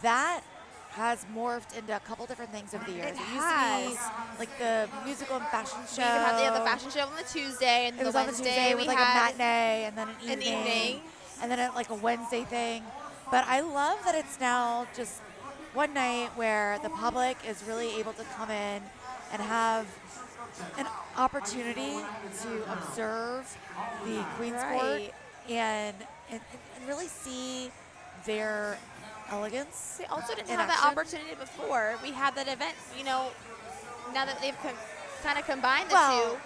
That has morphed into a couple different things over the years. It used has. to be like the musical and fashion show. We had the fashion show on the Tuesday, and It the was on the Wednesday Tuesday we with like had a matinee and then an evening. And then like a Wednesday thing. But I love that it's now just one night where the public is really able to come in and have an opportunity to observe the Queen's Court and really see their elegance. They also didn't in have that action. opportunity before. We had that event, you know, now that they've kind of combined the Well, two.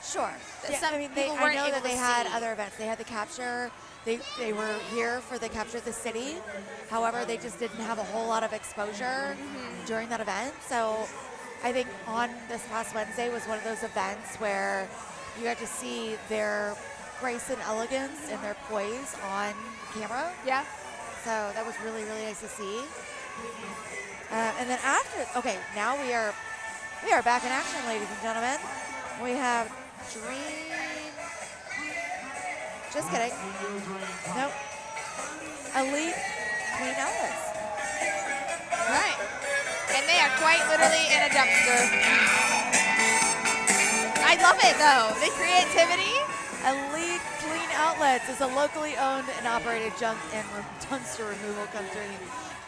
Sure. Yeah, Some I mean, people I weren't know able that they to had see. other events. They had the capture. They were here for the capture of the city. However, they just didn't have a whole lot of exposure during that event. So I think on this past Wednesday was one of those events where you got to see their grace and elegance and their poise on camera. Yeah. So that was really, really nice to see. And then after, okay, now we are back in action, ladies and gentlemen. We have just kidding. Nope. Elite Queen Outlets. Right. And they are quite literally in a dumpster. I love it, though. The creativity. Elite Clean Outlets is a locally owned and operated junk and dumpster removal company,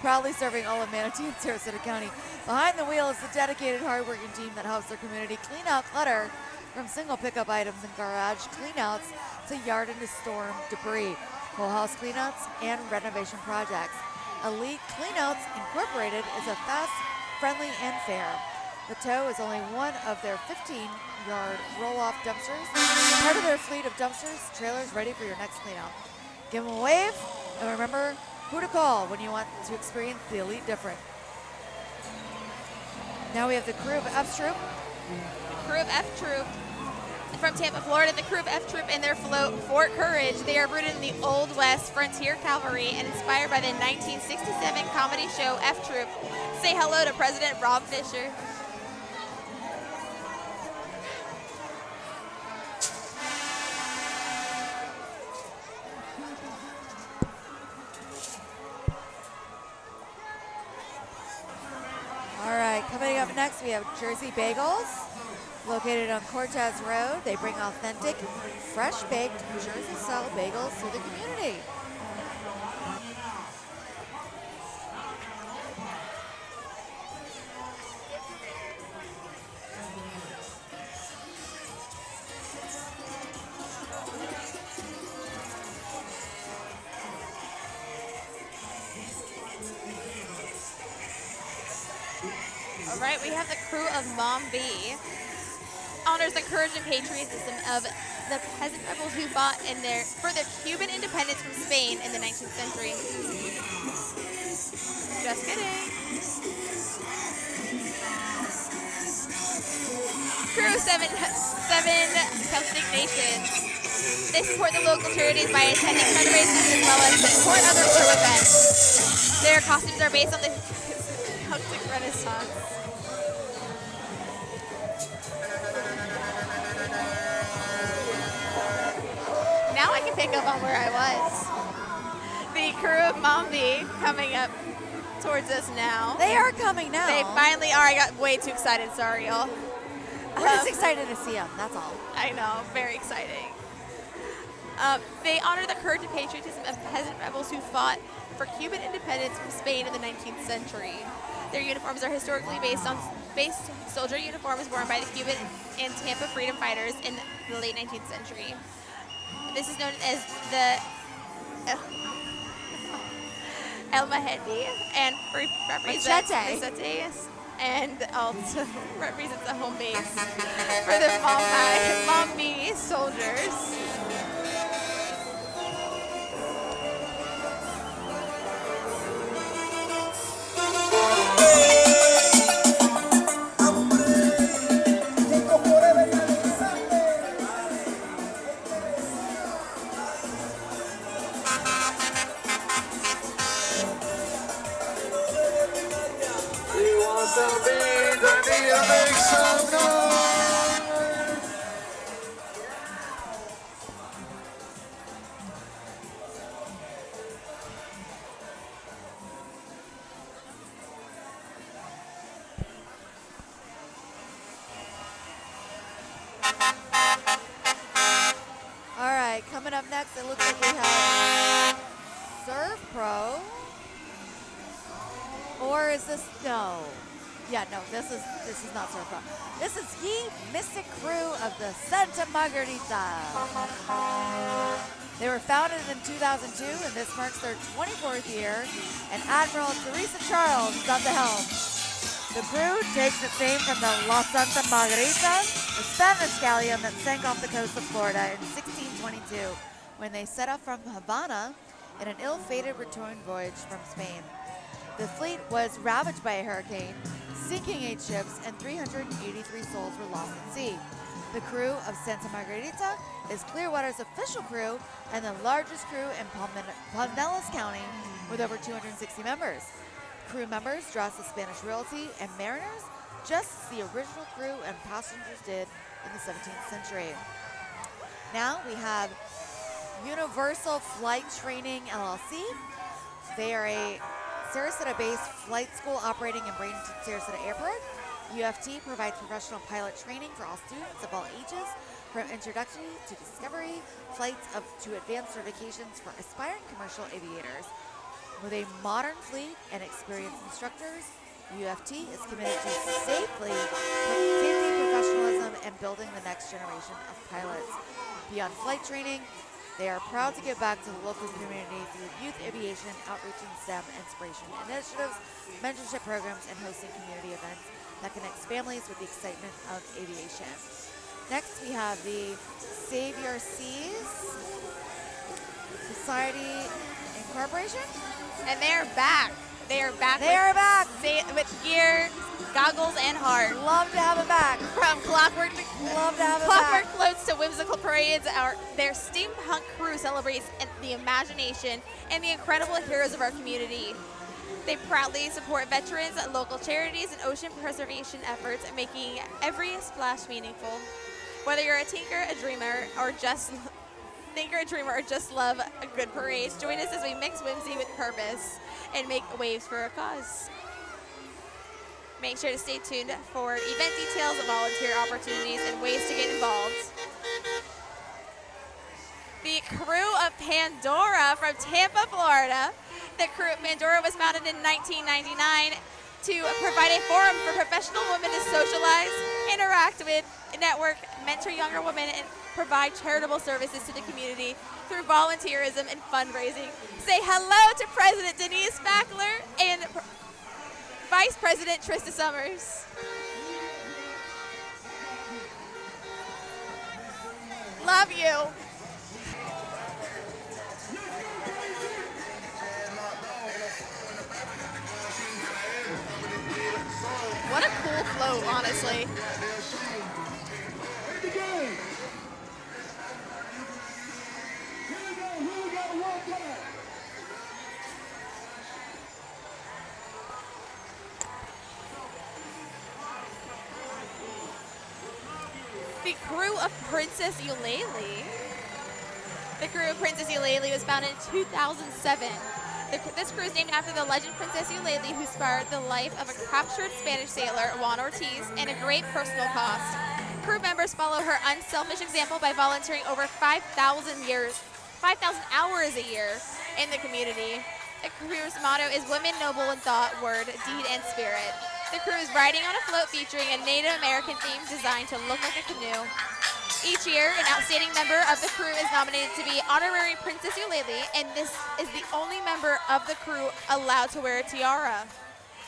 proudly serving all of Manatee and Sarasota County. Behind the wheel is the dedicated, hardworking team that helps their community clean out clutter from single pickup items and garage cleanouts to yard and to storm debris, whole house cleanouts, and renovation projects. Elite Cleanouts Incorporated is a fast, friendly, and fair. The tow is only one of their 15-yard roll-off dumpsters, part of their fleet of dumpsters, trailers ready for your next cleanout. Give them a wave, and remember who to call when you want to experience the Elite different. Now we have the crew of F Troop. The crew of F Troop. From Tampa, Florida, the crew of F Troop and their float, Fort Courage. They are rooted in the Old West Frontier Cavalry and inspired by the 1967 comedy show F Troop. Say hello to President Rob Fisher. All right, coming up next, we have Jersey Bagels, located on Cortez Road. They bring authentic, fresh-baked Jersey-style bagels to the community. All right, we have the crew of Mom V. Honors the courage and patriotism of the peasant rebels who fought for their Cuban independence from Spain in the 19th century. Just kidding. Crew of seven Celtic nations. They support the local charities by attending fundraisers as well as support other crew events. Their costumes are based on the Celtic Renaissance. Now I can pick up on where I was. The crew of Mombi coming up towards us now. They are coming now. They finally are. I got way too excited. Sorry, y'all. We're just excited to see them, that's all. I know, very exciting. They honor the courage and patriotism of peasant rebels who fought for Cuban independence from Spain in the 19th century. Their uniforms are historically based soldier uniforms worn by the Cuban and Tampa freedom fighters in the late 19th century. This is known as the El Mahedi and represents machetes, and also represents the home base for the Mombi soldiers. this? No. Yeah, no, this is not Surf Rock. This is Ye Mystic Crew of the Santa Margarita. They were founded in 2002, and this marks their 24th year, and Admiral Teresa Charles is at the helm. The crew takes its name from the La Santa Margarita, the Spanish galleon that sank off the coast of Florida in 1622 when they set off from Havana in an ill-fated return voyage from Spain. The fleet was ravaged by a hurricane, sinking 8 ships, and 383 souls were lost at sea. The crew of Santa Margarita is Clearwater's official crew and the largest crew in Pinellas County with over 260 members. Crew members dress as Spanish royalty and mariners, just as the original crew and passengers did in the 17th century. Now we have Universal Flight Training LLC. They are a Sarasota-based flight school operating in Bradenton Sarasota Airport. UFT provides professional pilot training for all students of all ages, from introductory to discovery flights up to advanced certifications for aspiring commercial aviators. With a modern fleet and experienced instructors, UFT is committed to safety, professionalism, and building the next generation of pilots. Beyond flight training, they are proud to give back to the local community through youth aviation, outreach and STEM inspiration initiatives, mentorship programs, and hosting community events that connects families with the excitement of aviation. Next, we have the Save Your Seas Society Incorporation. And they're back. They are back. With gear, goggles, and heart. Love to have it back. From clockwork floats to whimsical parades, their steampunk crew celebrates the imagination and the incredible heroes of our community. They proudly support veterans, local charities, and ocean preservation efforts, making every splash meaningful. Whether you're a tinker, a dreamer, or just love a good parade, join us as we mix whimsy with purpose and make waves for a cause. Make sure to stay tuned for event details, volunteer opportunities, and ways to get involved. The crew of Pandora from Tampa, Florida. The crew of Pandora was founded in 1999 to provide a forum for professional women to socialize, interact with, network, mentor younger women, and provide charitable services to the community through volunteerism and fundraising. Say hello to President Denise Fackler and Vice President Trista Summers. Love you. What a cool float, honestly. The crew of Princess Eulalie. The crew of Princess Eulalie was founded in 2007. This crew is named after the legend Princess Eulalie, who spared the life of a captured Spanish sailor, Juan Ortiz, and a great personal cost. Crew members follow her unselfish example by volunteering over 5,000 hours a year in the community. The crew's motto is women noble in thought, word, deed, and spirit. The crew is riding on a float featuring a Native American theme designed to look like a canoe. Each year, an outstanding member of the crew is nominated to be Honorary Princess Eulalie, and this is the only member of the crew allowed to wear a tiara.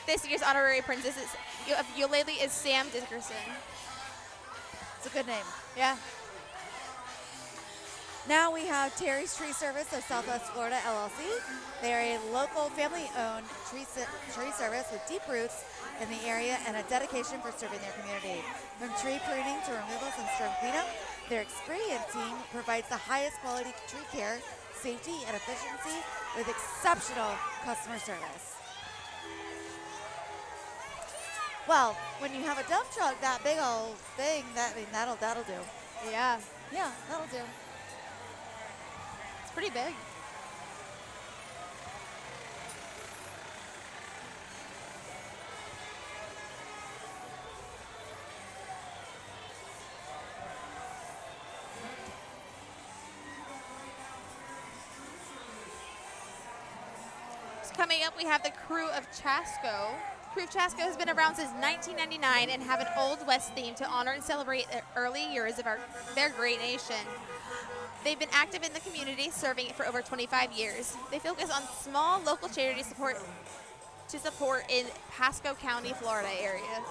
This year's Honorary Princess of Eulalie is Sam Dickerson. It's a good name. Yeah. Now we have Terry's Tree Service of Southwest Florida, LLC. They are a local family-owned tree service with deep roots in the area and a dedication for serving their community. From tree pruning to removals and storm cleanup, their experienced team provides the highest quality tree care, safety, and efficiency with exceptional customer service. Well, when you have a dump truck, that big old thing, that'll do. Yeah. Yeah, that'll do. It's pretty big. So coming up, we have the crew of Chasco. Crew of Chasko has been around since 1999 and have an Old West theme to honor and celebrate the early years of their great nation. They've been active in the community, serving it for over 25 years. They focus on small local charity support in Pasco County, Florida area.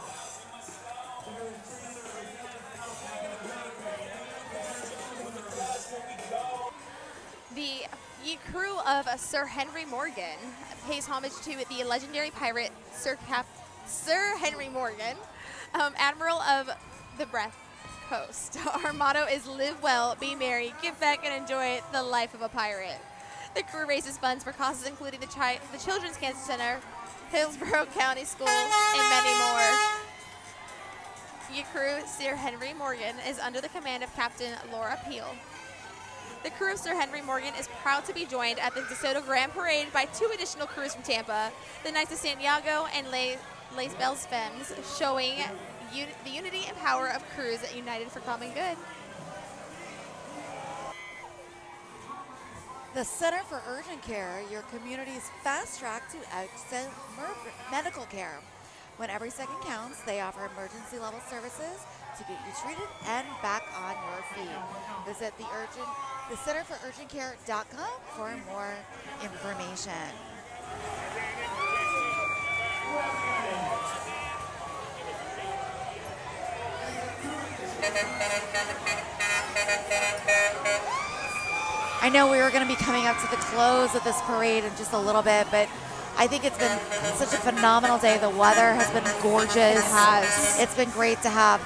The crew of Sir Henry Morgan pays homage to the legendary pirate Sir Henry Morgan, Admiral of the Breath Coast. Our motto is live well, be merry, give back, and enjoy the life of a pirate. The crew raises funds for causes including the Children's Cancer Center, Hillsborough County Schools, and many more. Your crew, Sir Henry Morgan, is under the command of Captain Laura Peel. The crew of Sir Henry Morgan is proud to be joined at the DeSoto Grand Parade by 2 additional crews from Tampa, the Knights of Santiago and Les Belles Femmes, showing the unity and power of crews united for common good. The Center for Urgent Care, your community's fast track to excellent medical care. When every second counts, they offer emergency level services to get you treated and back on your feet. Visit the centerforurgentcare.com for more information. I know we were going to be coming up to the close of this parade in just a little bit, but I think it's been such a phenomenal day. The weather has been gorgeous. It has. It's been great to have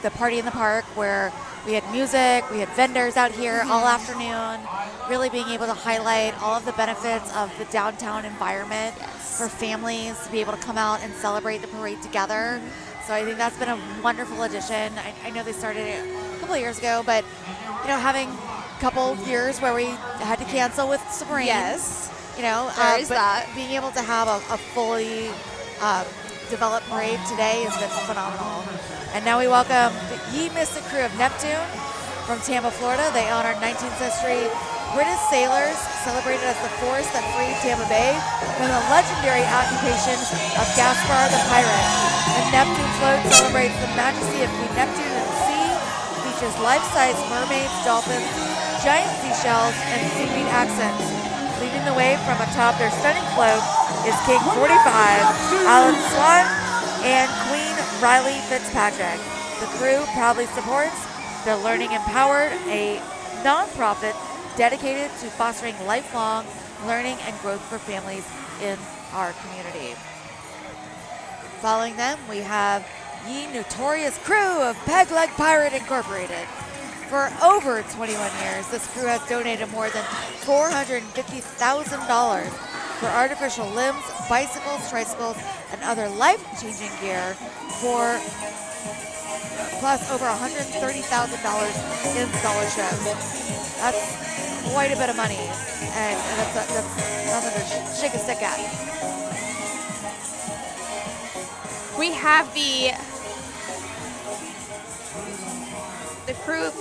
the party in the park where we had music, we had vendors out here all afternoon, really being able to highlight all of the benefits of the downtown environment for families to be able to come out and celebrate the parade together. So I think that's been a wonderful addition. I know they started it a couple of years ago, but you know, having a couple years where we had to cancel with some rain. Yes. You know, there is but that. being able to have a fully developed parade today has been phenomenal. And now we welcome the Ye Mystic crew of Neptune from Tampa, Florida. They honored 19th century British sailors, celebrated as the force that freed Tampa Bay from the legendary occupation of Gaspar the Pirate. The Neptune float celebrates the majesty of Queen Neptune in the sea, features life-size mermaids, dolphins, giant seashells, and seaweed accents. Leading the way from atop their stunning float is King 45, Alan Swan, and Queen Riley Fitzpatrick. The crew proudly supports the Learning Empowered, a nonprofit dedicated to fostering lifelong learning and growth for families in our community. Following them, we have Ye Notorious crew of Peg Leg Pirate Incorporated. For over 21 years, this crew has donated more than $450,000 for artificial limbs, bicycles, tricycles, and other life-changing gear, for plus over $130,000 in scholarships. That's quite a bit of money, and that's nothing to shake a stick at. We have the crew of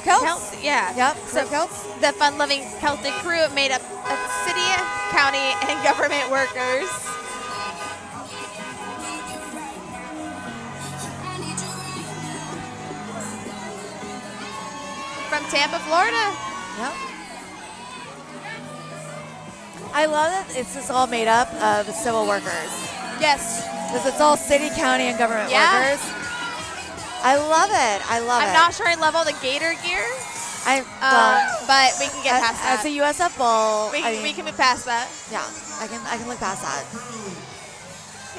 Celts? Yeah. Yep, So Celts. the fun-loving Celtic crew made up of city, county, and government workers. From Tampa, Florida. Yep. I love that it's just all made up of civil workers. Yes. Because it's all city, county, and government workers. I love it. I love it. I'm not sure I love all the gator gear. But we can get past that. As a USF Bowl, we can move past that. Yeah, I can look past that.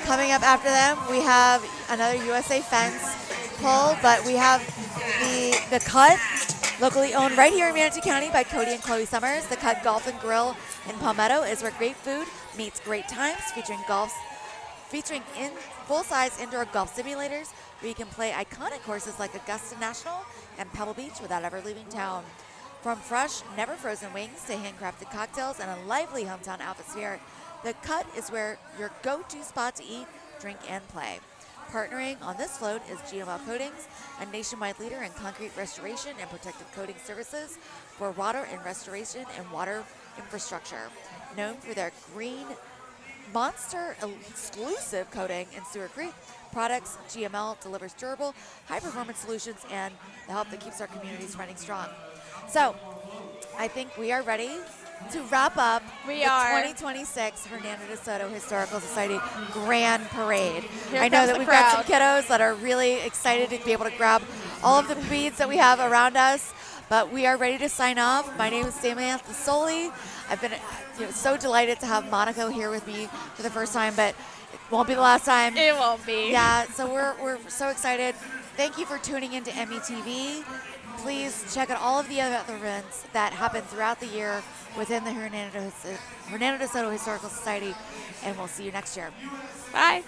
Coming up after them, we have another USA Fence pull, but we have the Cut, locally owned right here in Manatee County by Cody and Chloe Summers. The Cut Golf and Grill in Palmetto is where great food meets great times, featuring in full-size indoor golf simulators where you can play iconic courses like Augusta National and Pebble Beach without ever leaving town. From fresh, never frozen wings to handcrafted cocktails and a lively hometown atmosphere, the Cut is where your go-to spot to eat, drink, and play. Partnering on this float is GML Coatings, a nationwide leader in concrete restoration and protective coating services for water and restoration and water infrastructure. Known for their green Monster exclusive coating in Stewart Creek. Products, GML delivers durable, high-performance solutions and the help that keeps our communities running strong. So, I think we are ready to wrap up the 2026 Hernando DeSoto Historical Society Grand Parade. Here I know comes that the we've got some crowd. kiddos that are really excited to be able to grab all of the beads that we have around us, but we are ready to sign off. My name is Samantha Soli. I've been so delighted to have Monaco here with me for the first time, but it won't be the last time. It won't be. Yeah, so we're so excited. Thank you for tuning into METV. Please check out all of the other events that happen throughout the year within the Hernando DeSoto Historical Society, and we'll see you next year. Bye.